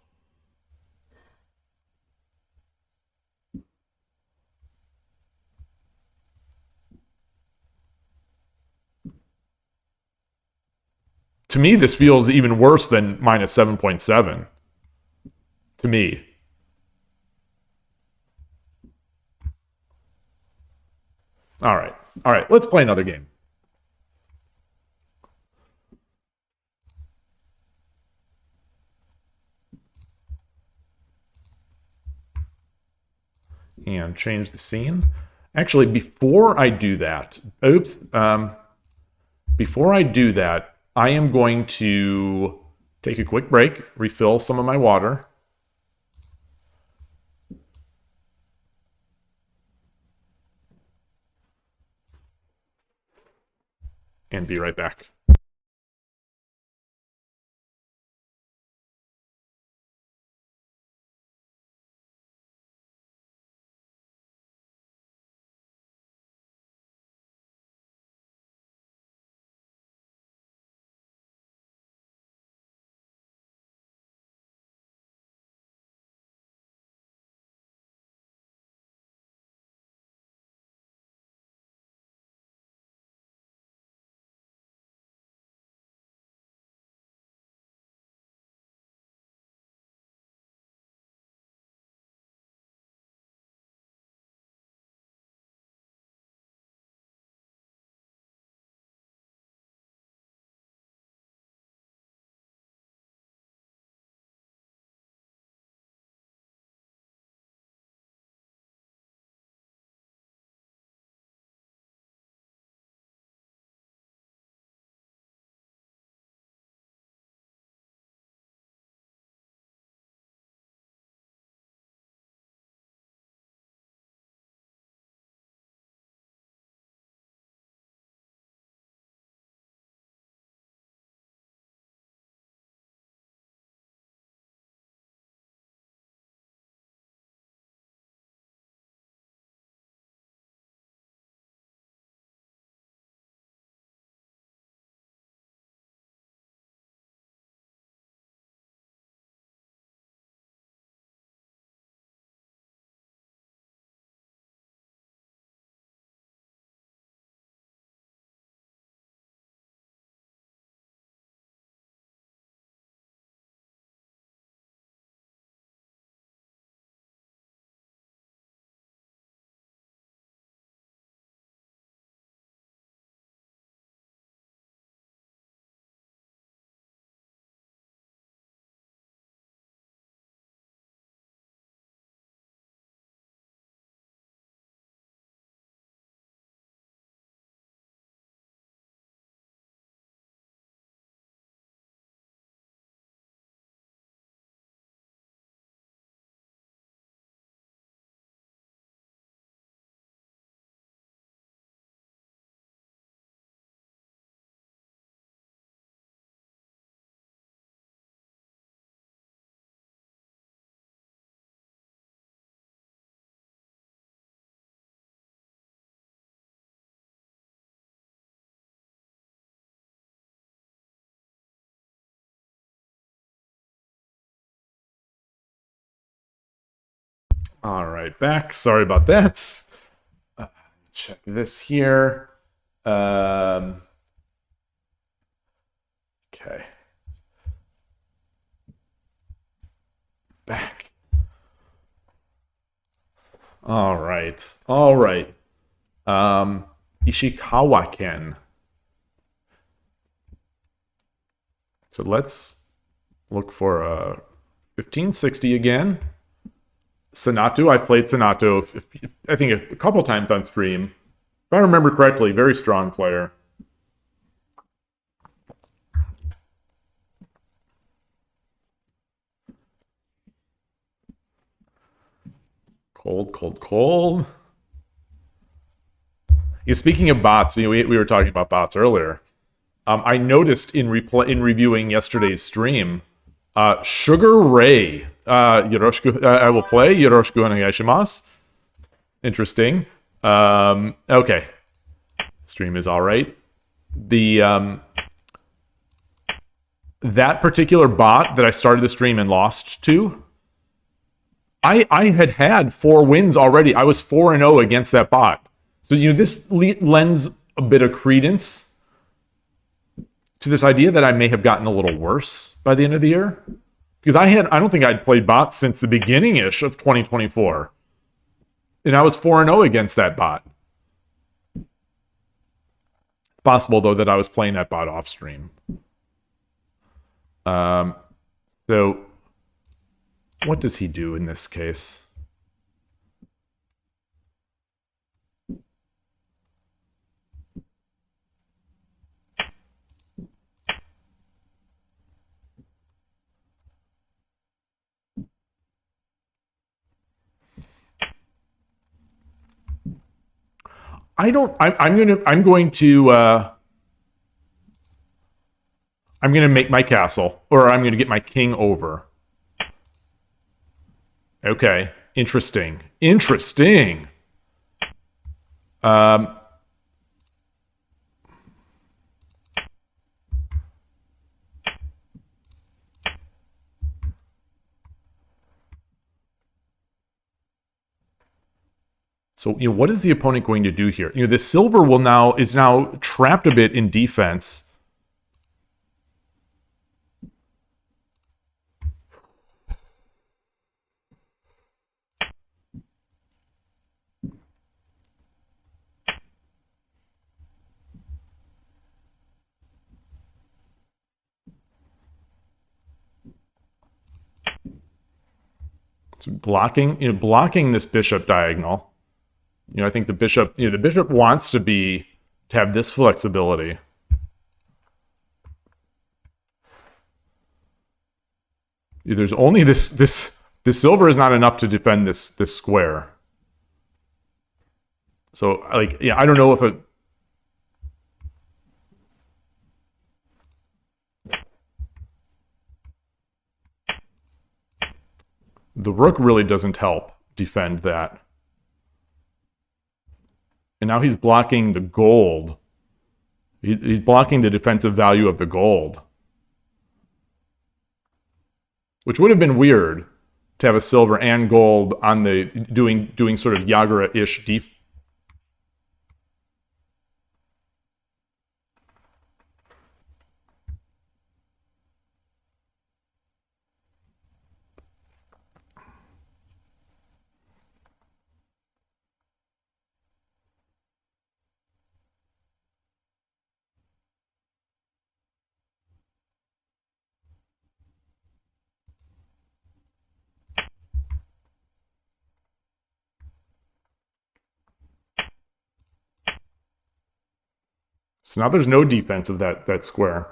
To me, this feels even worse than minus 7.7. To me. All right. Let's play another game. And change the scene. Actually, before I do that, before I do that, I am going to take a quick break, refill some of my water. And be right back. All right, back. Sorry about that. Check this here. Okay. Back. All right. All right. Ishikawa-ken. So let's look for a 1560 again. Sonato, I've played Sonato, I think a couple times on stream. If I remember correctly, very strong player. Cold, cold, cold. Yeah, speaking of bots, we were talking about bots earlier. I noticed in reviewing yesterday's stream, Sugar Ray, yoroshiku, I will play. Yoroshiku onegaishimasu. Interesting. Okay. Stream is all right. The that particular bot that I started the stream and lost to, I had 4 wins already. I was 4-0 against that bot. So this lends a bit of credence to this idea that I may have gotten a little worse by the end of the year. Because I don't think I'd played bots since the beginning-ish of 2024. And I was 4-0 against that bot. It's possible, though, that I was playing that bot off stream. So what does he do in this case? I'm going to make my castle, or I'm going to get my king over. Okay, interesting. Interesting. So, what is the opponent going to do here? The silver is now trapped a bit in defense. So blocking this bishop diagonal. I think the bishop wants to have this flexibility. There's only this silver is not enough to defend this square. So I don't know if the rook really doesn't help defend that. And now he's blocking the gold. He's blocking the defensive value of the gold. Which would have been weird to have a silver and gold on the doing sort of Yagura-ish defense. So now there's no defense of that square.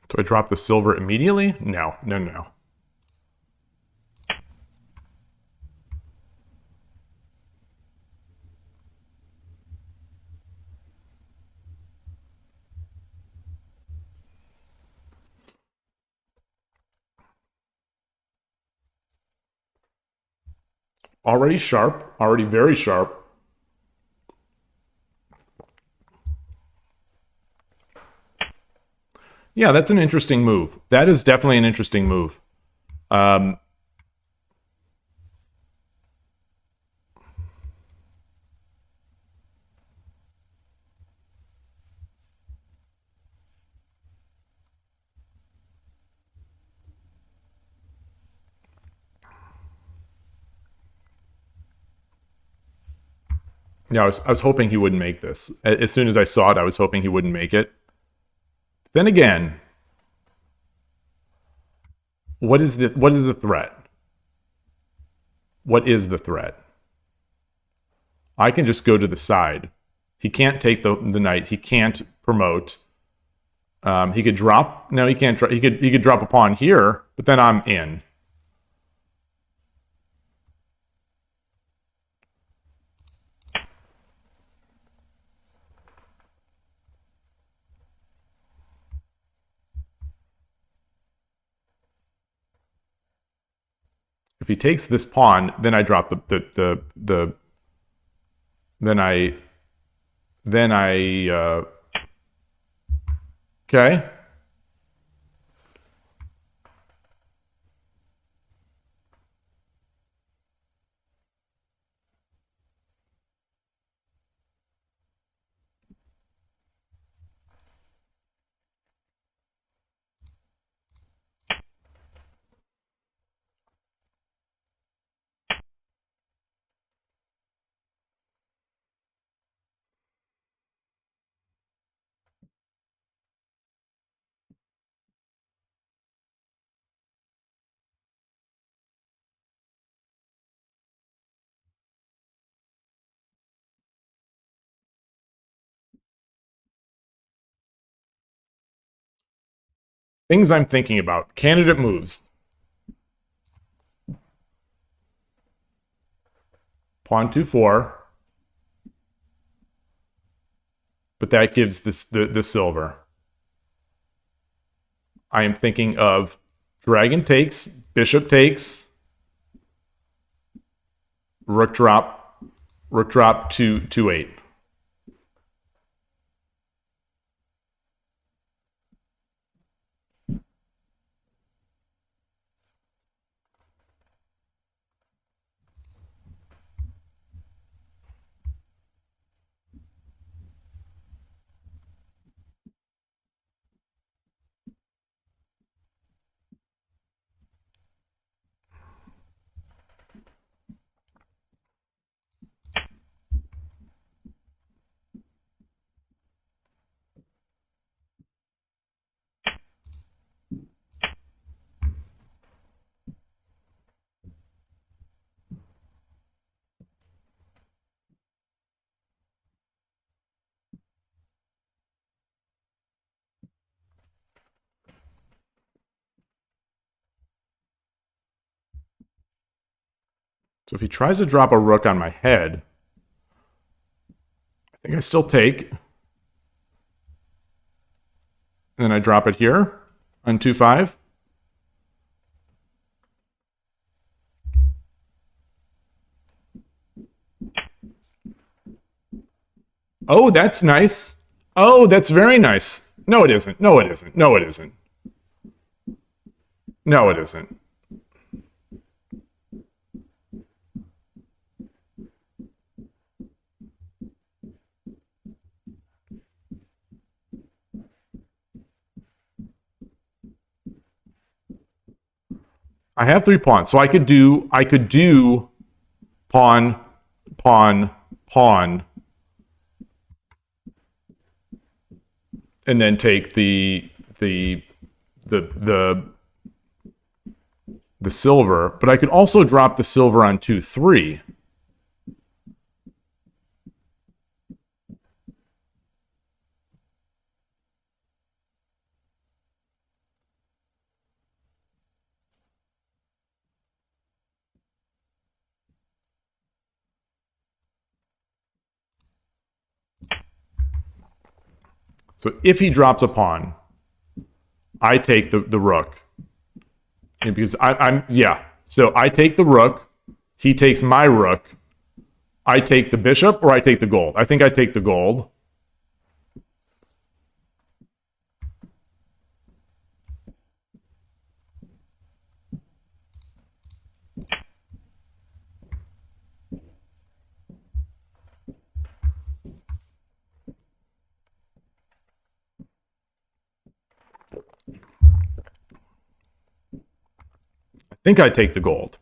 Do I drop the silver immediately? No. Already sharp, already very sharp. Yeah, that's an interesting move. That is definitely an interesting move. Um, yeah, I was hoping he wouldn't make this. As soon as I saw it, I was hoping he wouldn't make it. Then again, what is the threat? What is the threat? I can just go to the side. He can't take the knight. He can't promote. He could drop. No, he can't. He could drop a pawn here, but then I'm in. If he takes this pawn, then I drop the then I okay. Things I'm thinking about. Candidate moves. Pawn 2-4. But that gives this the silver. I am thinking of dragon takes, bishop takes, rook drop to 8. So if he tries to drop a rook on my head, I think I still take. And then I drop it here on 2-5. Oh, that's nice. Oh, that's very nice. No, it isn't. No, it isn't. No, it isn't. No, it isn't. I have 3 pawns, so I could do pawn, pawn, pawn, and then take the silver. But I could also drop the silver on 2-3. So if he drops a pawn, I take the rook. And because I'm yeah. So I take the rook. He takes my rook. I take the bishop or I take the gold. I think I take the gold. I think I take the gold.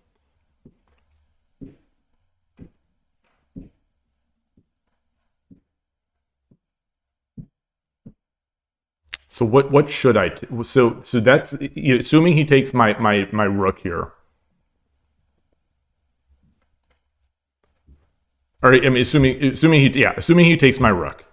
So what should I? So that's assuming he takes my rook here. Or I mean, assuming he takes my rook.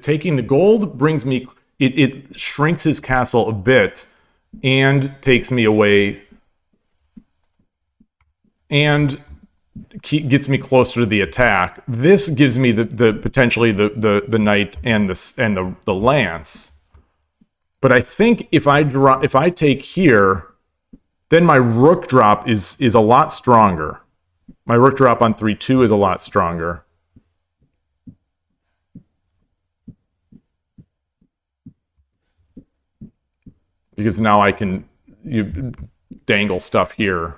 Taking the gold brings me. It shrinks his castle a bit, and takes me away, and gets me closer to the attack. This gives me the potentially the knight and the lance. But I think if I take here, then my rook drop is a lot stronger. My rook drop on 3-2 is a lot stronger. Because now I can dangle stuff here.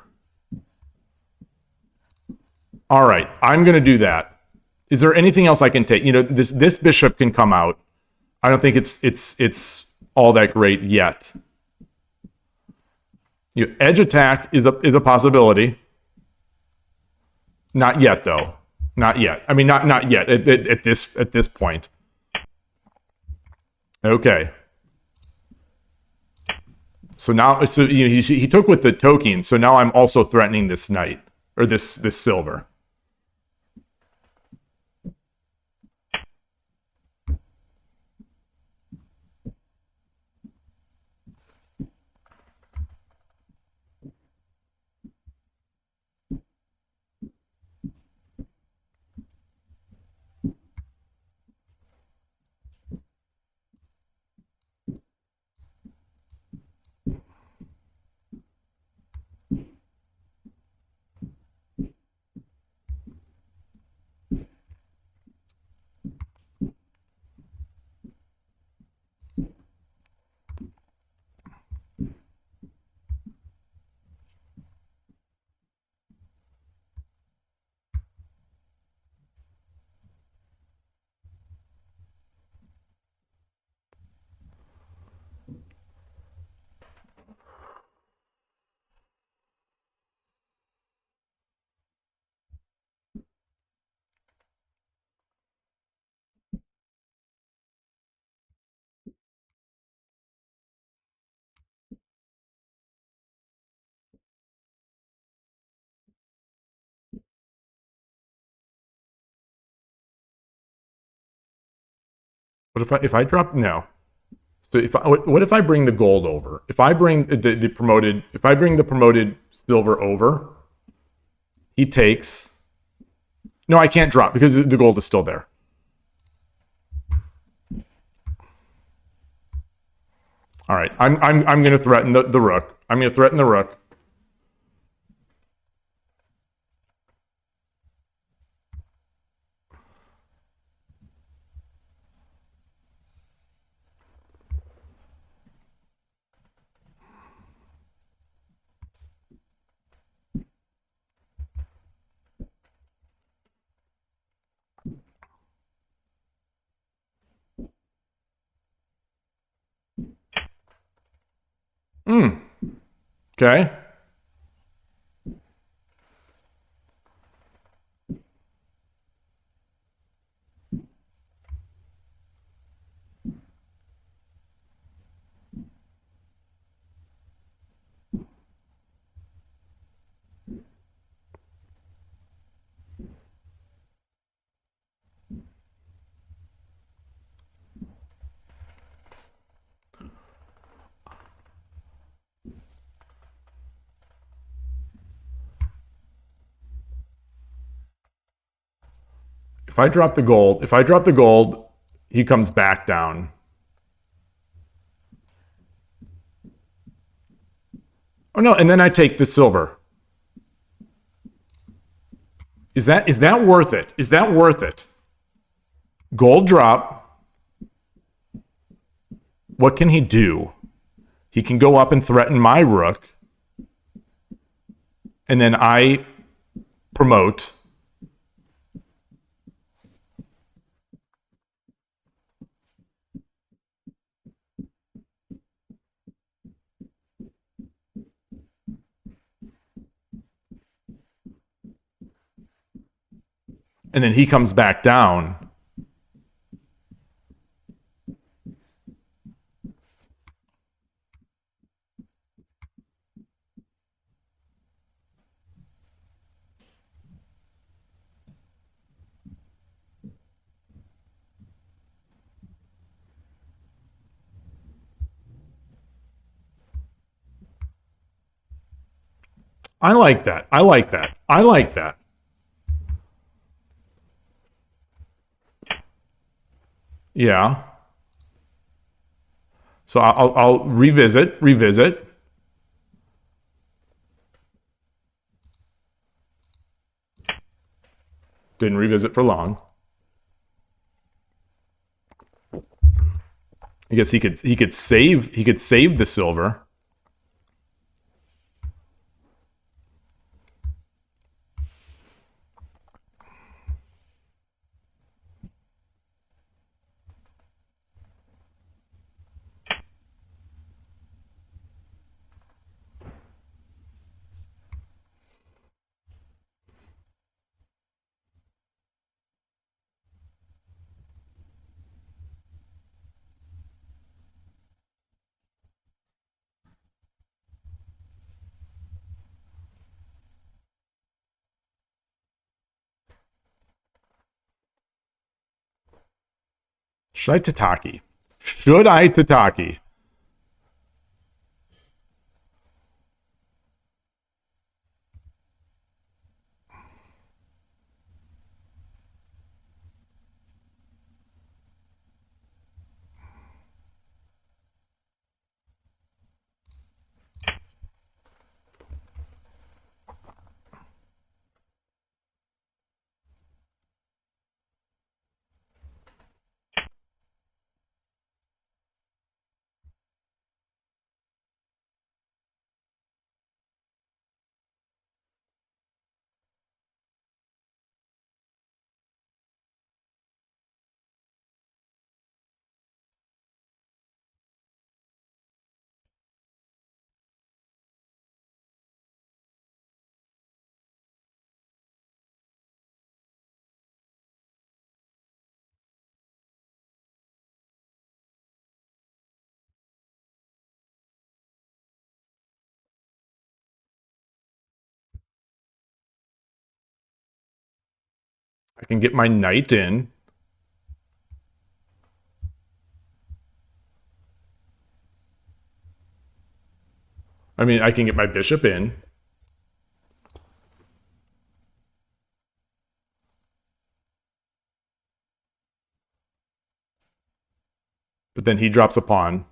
All right, I'm going to do that. Is there anything else I can take? This bishop can come out. I don't think it's all that great yet. Edge attack is a possibility. Not yet, though. Not yet. I mean, not yet at this point. Okay. So now, he took with the token. So now I'm also threatening this knight or this silver. What if I drop no? So what if I bring the gold over? If I bring the promoted silver over, he takes. No, I can't drop because the gold is still there. All right, I'm going to threaten the rook. I'm going to threaten the rook. Okay. If I drop the gold, he comes back down. Oh no, and then I take the silver. Is that worth it? Is that worth it? Gold drop. What can he do? He can go up and threaten my rook. And then I promote. And then he comes back down. I like that. I like that. I like that. Yeah. So I'll revisit. Didn't revisit for long. I guess he could save the silver. Should I Tataki? Should I Tataki? I can get my knight in. I mean, I can get my bishop in. But then he drops a pawn.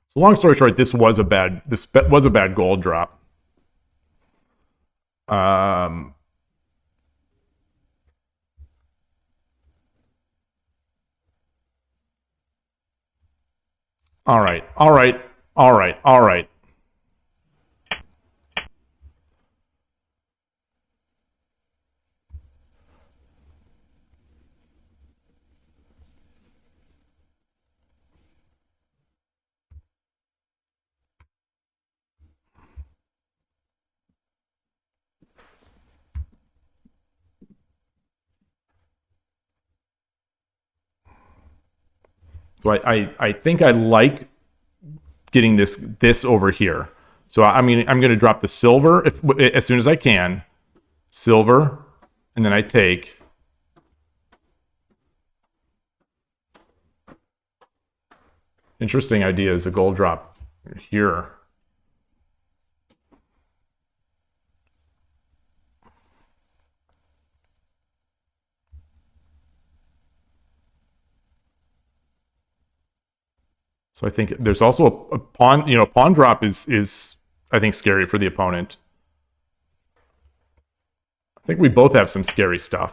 So long story short, this was a bad gold drop. Um, all right, all right, all right, all right. So I think I like getting this over here. So I'm going to drop the silver as soon as I can. Silver, and then I take. Interesting idea is a gold drop here. So I think there's also a pawn. Pawn drop is I think scary for the opponent. I think we both have some scary stuff.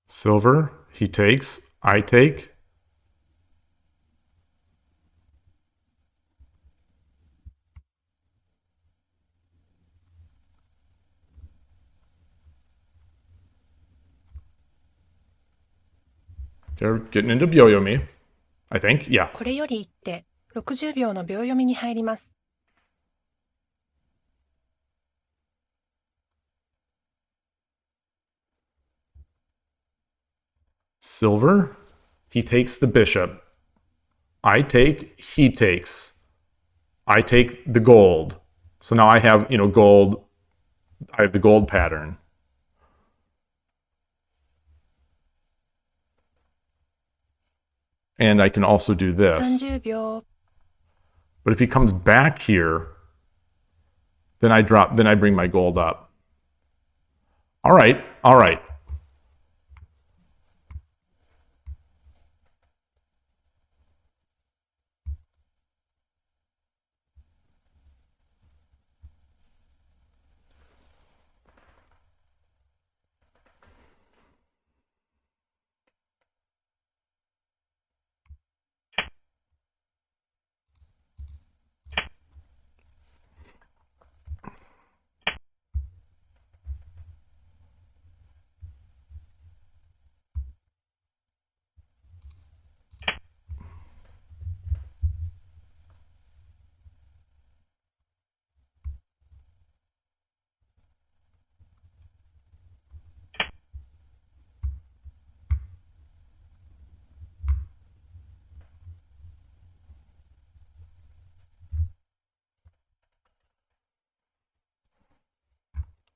Silver, he takes, I take. They're getting into Byoyomi, I think. Yeah. これより一手、60秒の秒読みに入ります。Silver, he takes the bishop. I take, he takes. I take the gold. So now I have, gold. I have the gold pattern. And I can also do this. 30秒。But if he comes back here, then I bring my gold up. All right, all right.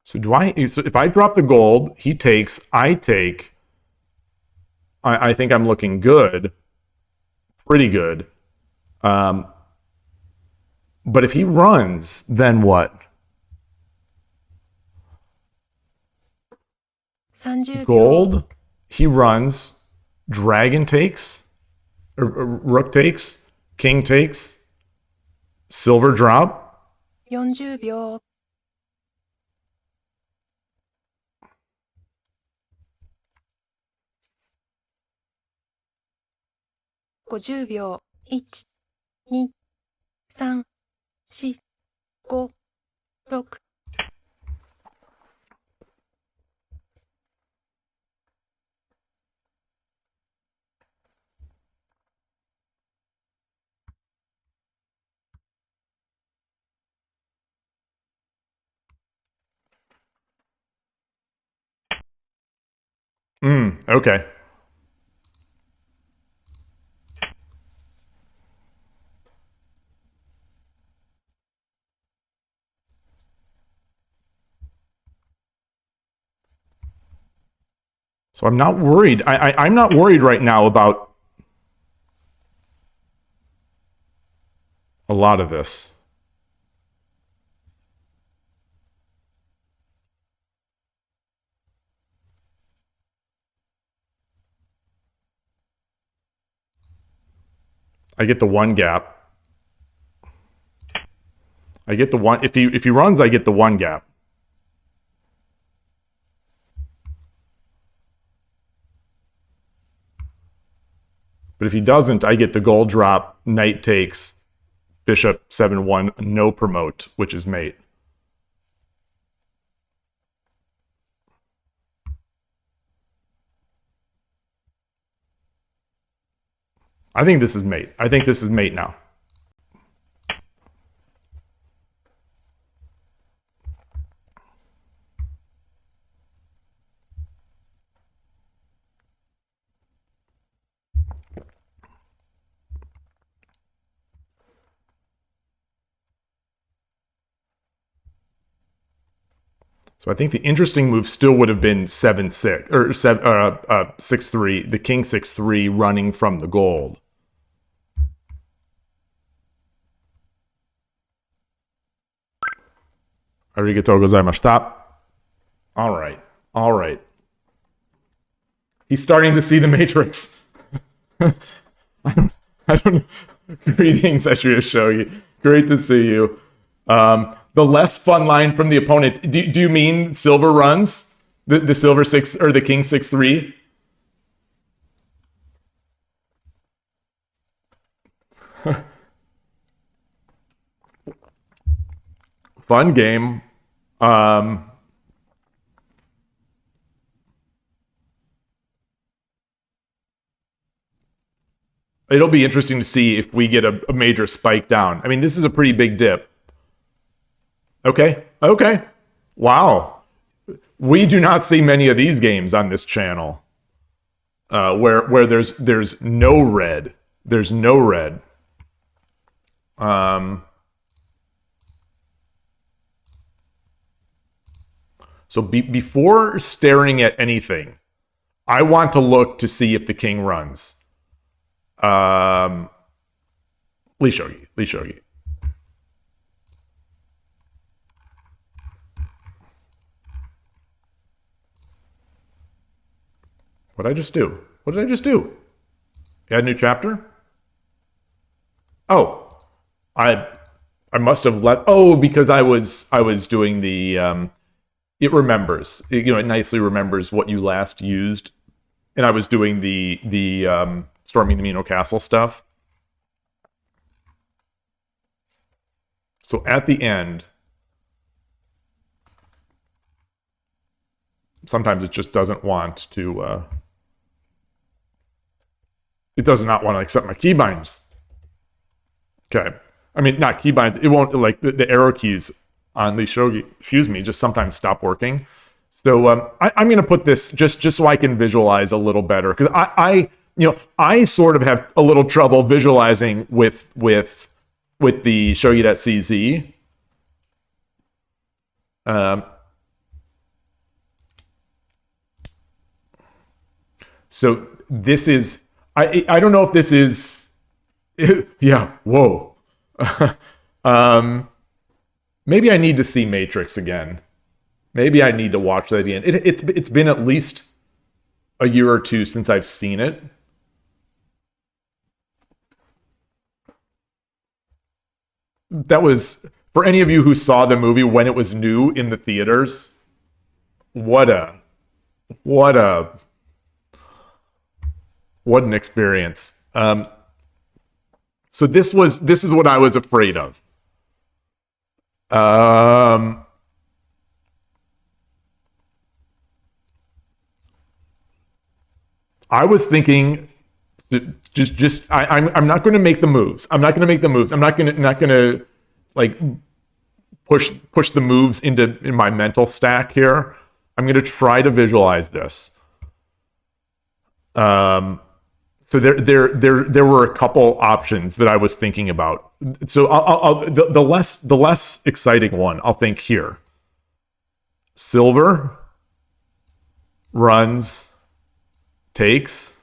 So if I drop the gold, he takes, I take. I think I'm looking good, pretty good. But if he runs, then what? 30秒。 Gold, he runs, dragon takes, or rook takes, king takes, silver drop. 40秒。50秒。1、2、3、4、5、6。Okay. So I'm not worried. I'm not worried right now about a lot of this. I get the one gap. I get the one. If he runs, I get the one gap. But if he doesn't, I get the gold drop, knight takes, bishop 7-1, no promote, which is mate. I think this is mate. I think this is mate now. So I think the interesting move still would have been 7-6 or 6-3. The king 6-3 running from the gold. Arigatou gozaimashita. All right. All right. He's starting to see the matrix. I don't know. Greetings, Shogi. Great to see you. The less fun line from the opponent. Do you mean silver runs? The silver 6 or the king 6-3? Fun game. It'll be interesting to see if we get a major spike down. I mean, this is a pretty big dip. Okay. Okay. Wow. We do not see many of these games on this channel. Where there's no red. There's no red. So before staring at anything, I want to look to see if the king runs. Lee Shogi. What did I just do? What did I just do? Add new chapter? Oh, I must have let. Oh, because I was doing the. It remembers. It nicely remembers what you last used, and I was doing the storming the Mino Castle stuff. So at the end, sometimes it just doesn't want to. It does not want to accept my keybinds. Okay. I mean, not keybinds. It won't, like, the arrow keys on the Shogi, just sometimes stop working. So I'm going to put this just so I can visualize a little better. Because I sort of have a little trouble visualizing with the Shogi Dad CZ. So this is, I don't know if this is, yeah, whoa. Maybe I need to see Matrix again. Maybe I need to watch that again. It's been at least a year or two since I've seen it. That was, for any of you who saw the movie when it was new in the theaters, what an experience. So this is what I was afraid of. I was thinking, I'm not going to make the moves. I'm not going to like push the moves in my mental stack here. I'm going to try to visualize this. So there were a couple options that I was thinking about. So the less exciting one, I'll think here. Silver runs takes.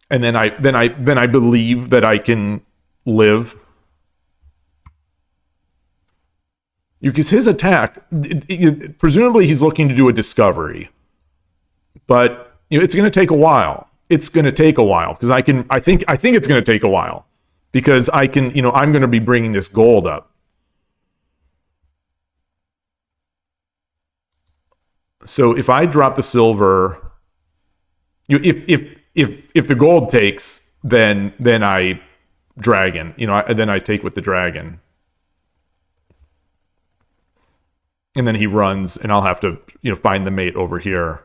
And then I believe that I can live. Because his attack, presumably he's looking to do a discovery. But it's going to take a while. It's going to take a while because I think it's going to take a while because I'm going to be bringing this gold up. So if I drop the silver, if the gold takes, then I dragon. Then I take with the dragon. And then he runs, and I'll have to, find the mate over here.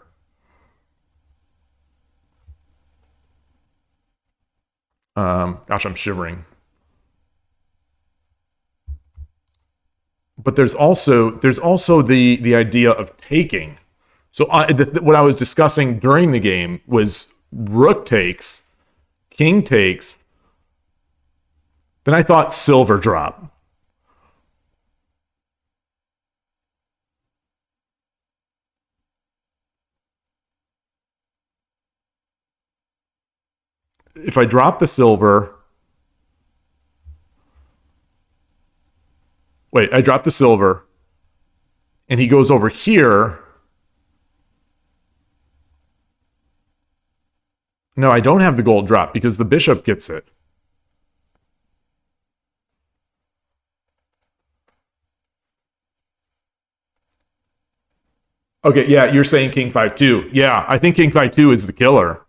Gosh, I'm shivering. But there's also the idea of taking. So what I was discussing during the game was rook takes, king takes. Then I thought silver drop. If I drop the silver, I drop the silver, and he goes over here. No, I don't have the gold drop because the bishop gets it. Okay, yeah, you're saying king 5-2. Yeah, I think king 5-2 is the killer.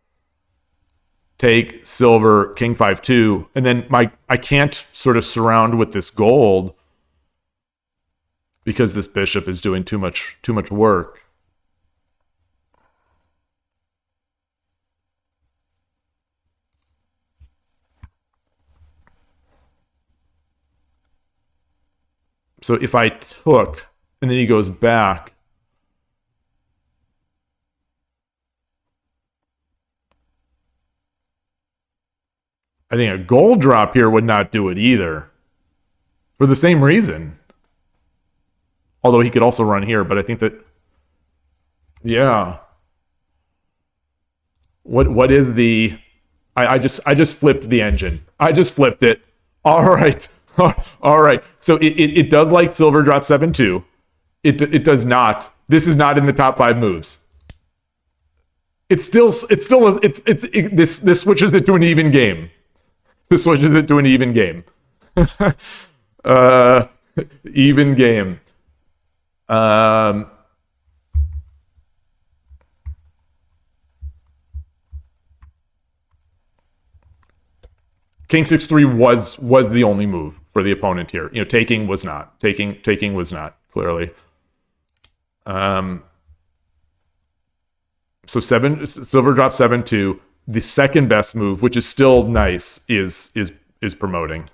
Take silver, king 5-2, and then I can't sort of surround with this gold because this bishop is doing too much work. So if I took and then he goes back, I think a gold drop here would not do it either. For the same reason. Although he could also run here, but I think that... Yeah. What is the... I just flipped the engine. I just flipped it. All right. All right. So it does like silver drop 7-2. It does not. This is not in the top 5 moves. This switches it to an even game. This switches it to an even game. Even game. King 6-3 was the only move for the opponent here. Taking was not. Taking was not, clearly. So silver drop 7-2. The second best move, which is still nice, is promoting.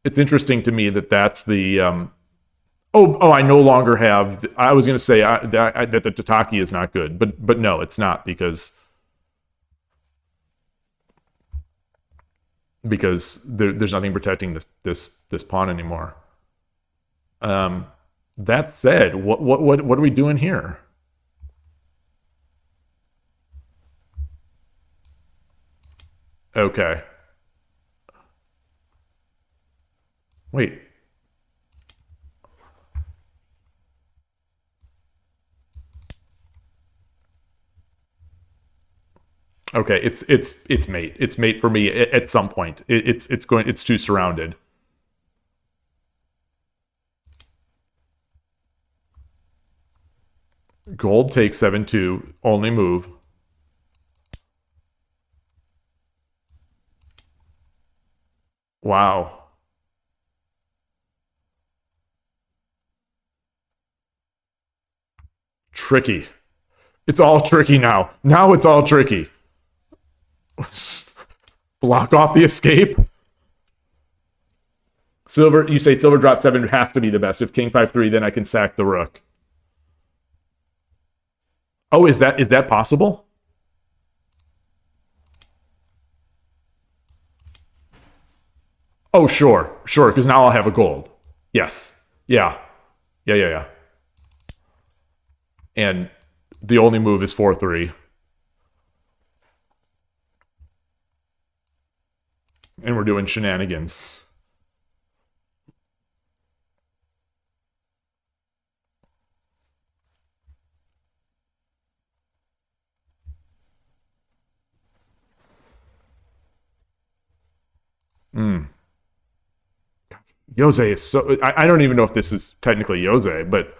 It's interesting to me that's the I no longer have. I was going to say that the Tataki is not good, but no, it's not because there's nothing protecting this pawn anymore. That said, what are we doing here? Okay. Wait. Okay, it's mate. It's mate for me at some point. It's too surrounded. Gold takes 7-2, only move. Wow. Tricky. It's all tricky now. Now it's all tricky. Block off the escape. Silver, you say silver drop 7 has to be the best. If king 5-3, then I can sack the rook. Oh, is that possible? Oh, sure, because now I'll have a gold. Yes, yeah. Yeah, yeah, yeah. And the only move is 4-3. And we're doing shenanigans. Yose is so. I don't even know if this is technically Yose, but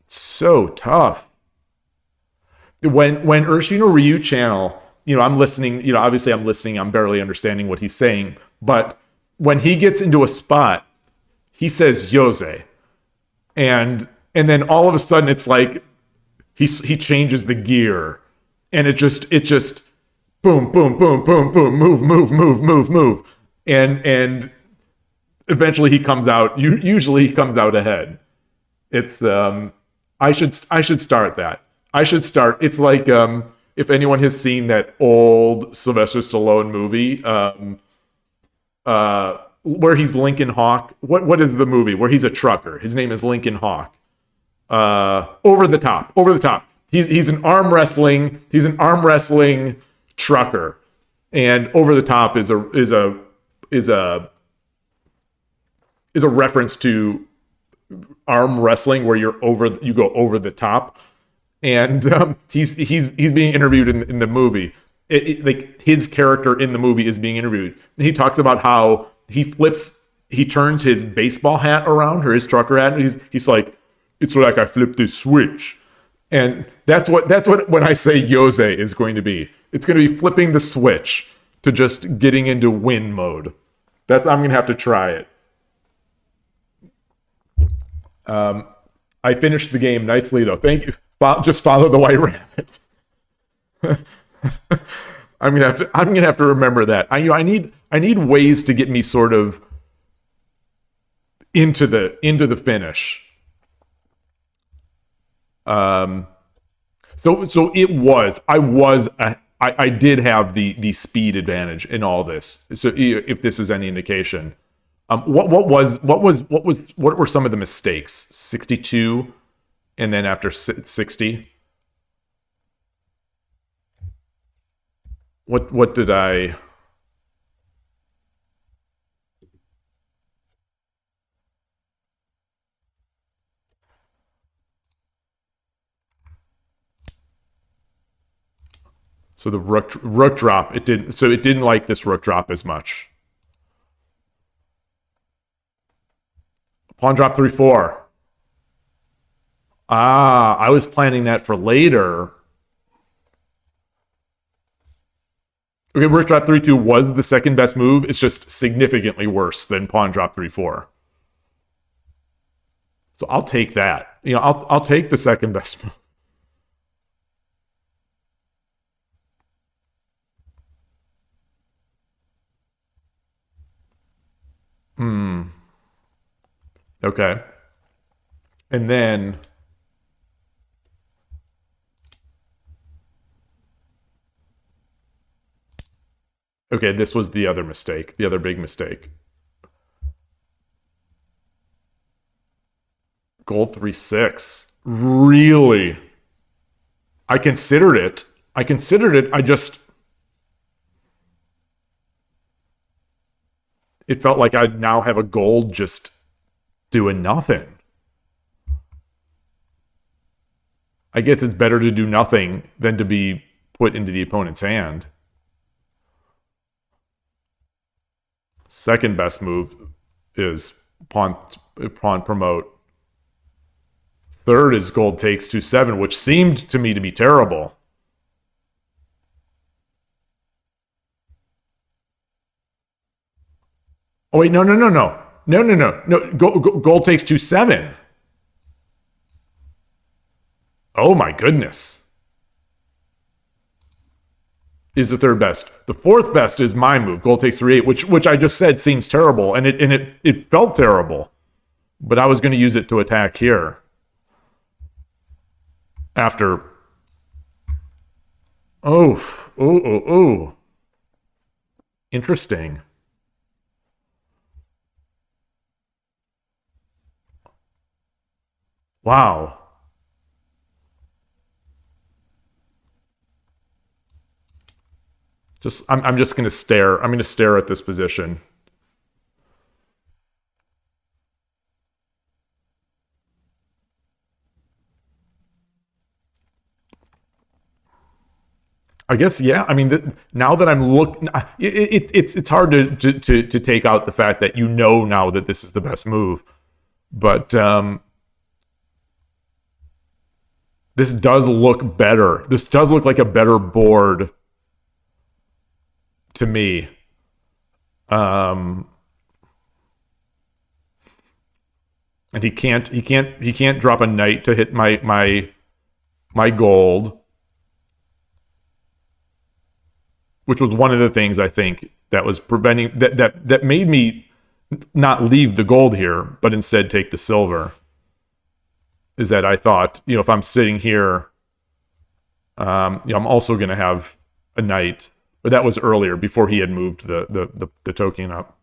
so tough. When Ureshino-ryu channel, I'm listening, obviously I'm listening, I'm barely understanding what he's saying, but when he gets into a spot, he says Yose. And then all of a sudden it's like he changes the gear and it just boom, boom, boom, boom, boom, move, move, move, move, move. And eventually he comes out, usually he comes out ahead. It's I should start that. I should start. It's like if anyone has seen that old Sylvester Stallone movie, where he's Lincoln Hawk. What is the movie where he's a trucker? His name is Lincoln Hawk. Over the top. Over the top. He's an arm wrestling. He's an arm wrestling trucker, and over the top is a reference to arm wrestling where you go over the top, and he's being interviewed in the movie. Like his character in the movie is being interviewed. He talks about how he turns his baseball hat around, or his trucker hat, and he's like, it's like I flipped this switch. And that's what when I say Yose is going to be. It's going to be flipping the switch to just getting into win mode. I'm going to have to try it. I finished the game nicely though. Thank you. Just follow the white rabbit. I'm gonna have to remember that. I need ways to get me sort of into the finish. So I did have the speed advantage in all this. So if this is any indication, what were some of the mistakes? 62, and then after 60, what did I? So the rook drop, it didn't like this rook drop as much. Pawn drop 3-4. I was planning that for later. Okay, rook drop 3-2 was the second best move. It's just significantly worse than pawn drop 3-4. So I'll take that. I'll take the second best move. Okay. And then okay, this was the other mistake, the other big mistake. Gold 3-6. Really? I considered it. It felt like I'd now have a gold just doing nothing. I guess it's better to do nothing than to be put into the opponent's hand. Second best move is pawn promote. Third is gold takes 2-7, which seemed to me to be terrible. Oh wait, no. Gold takes 2-7. Oh my goodness. Is the third best. The fourth best is my move, gold takes 3-8, which I just said seems terrible, and it felt terrible. But I was going to use it to attack here. After oh. Interesting. Wow. I'm just gonna stare. I'm gonna stare at this position. I guess, yeah. I mean, now that I'm looking, it's hard to take out the fact that you know now that this is the best move, but this does look better. This does look like a better board to me. And he can't drop a knight to hit my gold, which was one of the things I think that was preventing that made me not leave the gold here, but instead take the silver. Is that I thought, if I'm sitting here, I'm also going to have a knight. But that was earlier, before he had moved the token up.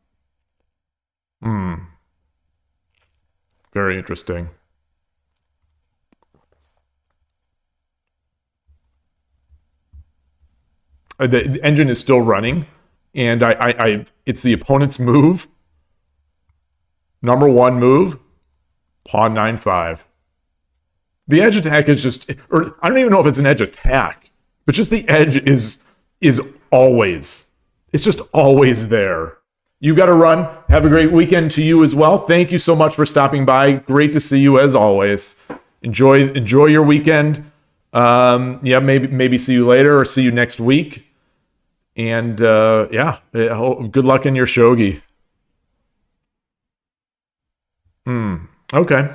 Very interesting. The engine is still running, and it's the opponent's move. Number one move, pawn 9-5. The edge attack is just, or I don't even know if it's an edge attack, but just the edge is always, it's just always there. You've got to run. Have a great weekend to you as well. Thank you so much for stopping by. Great to see you as always. Enjoy your weekend. Maybe see you later or see you next week. And good luck in your shogi. Okay.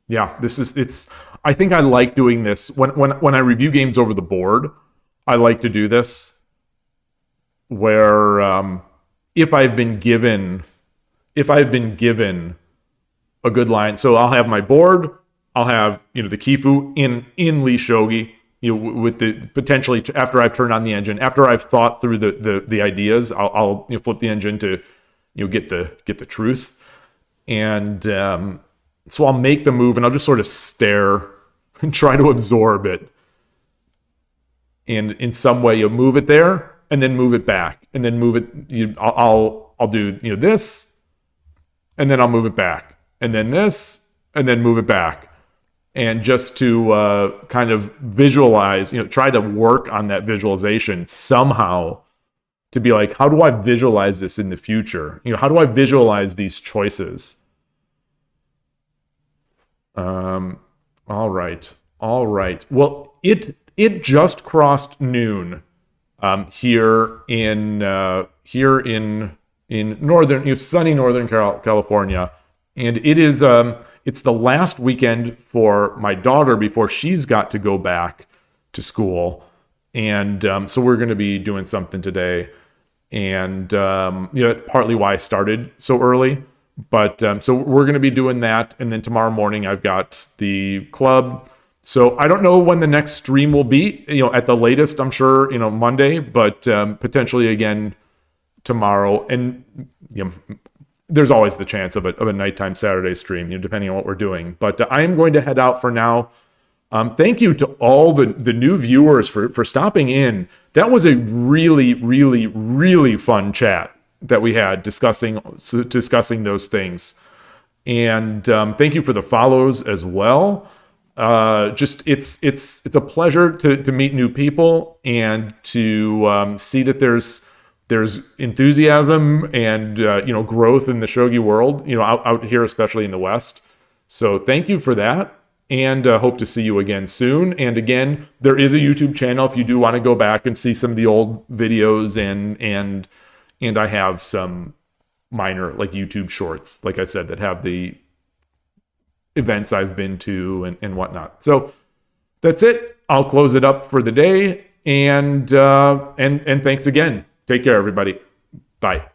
Yeah, it's I think I like doing this when I review games over the board. I like to do this where if I've been given a good line, so I'll have my board, I'll have the kifu in Lee Shogi, with the potentially after I've turned on the engine, after I've thought through the ideas, I'll flip the engine to get the truth, and so I'll make the move and I'll just sort of stare and try to absorb it, and in some way you'll move it there and then move it back and then move it. I'll do this, and then I'll move it back, and then this, and then move it back. And just to kind of visualize, try to work on that visualization somehow, to be like, how do I visualize this in the future? How do I visualize these choices? All right. Well, it just crossed noon here in northern, sunny Northern California, and it is it's the last weekend for my daughter before she's got to go back to school. And so we're going to be doing something today. And, that's partly why I started so early. But so we're going to be doing that. And then tomorrow morning, I've got the club. So I don't know when the next stream will be, at the latest, I'm sure, Monday, but potentially again tomorrow. And, there's always the chance of a nighttime Saturday stream, depending on what we're doing. But I am going to head out for now. Thank you to all the new viewers for stopping in. That was a really, really, really fun chat that we had discussing those things. And thank you for the follows as well. It's a pleasure to meet new people and to see that there's enthusiasm and growth in the shogi world, out here, especially in the West. So thank you for that, and hope to see you again soon. And again, there is a YouTube channel if you do want to go back and see some of the old videos, and I have some minor YouTube shorts, like I said, that have the events I've been to and whatnot. So that's it. I'll close it up for the day, and thanks again. Take care, everybody. Bye.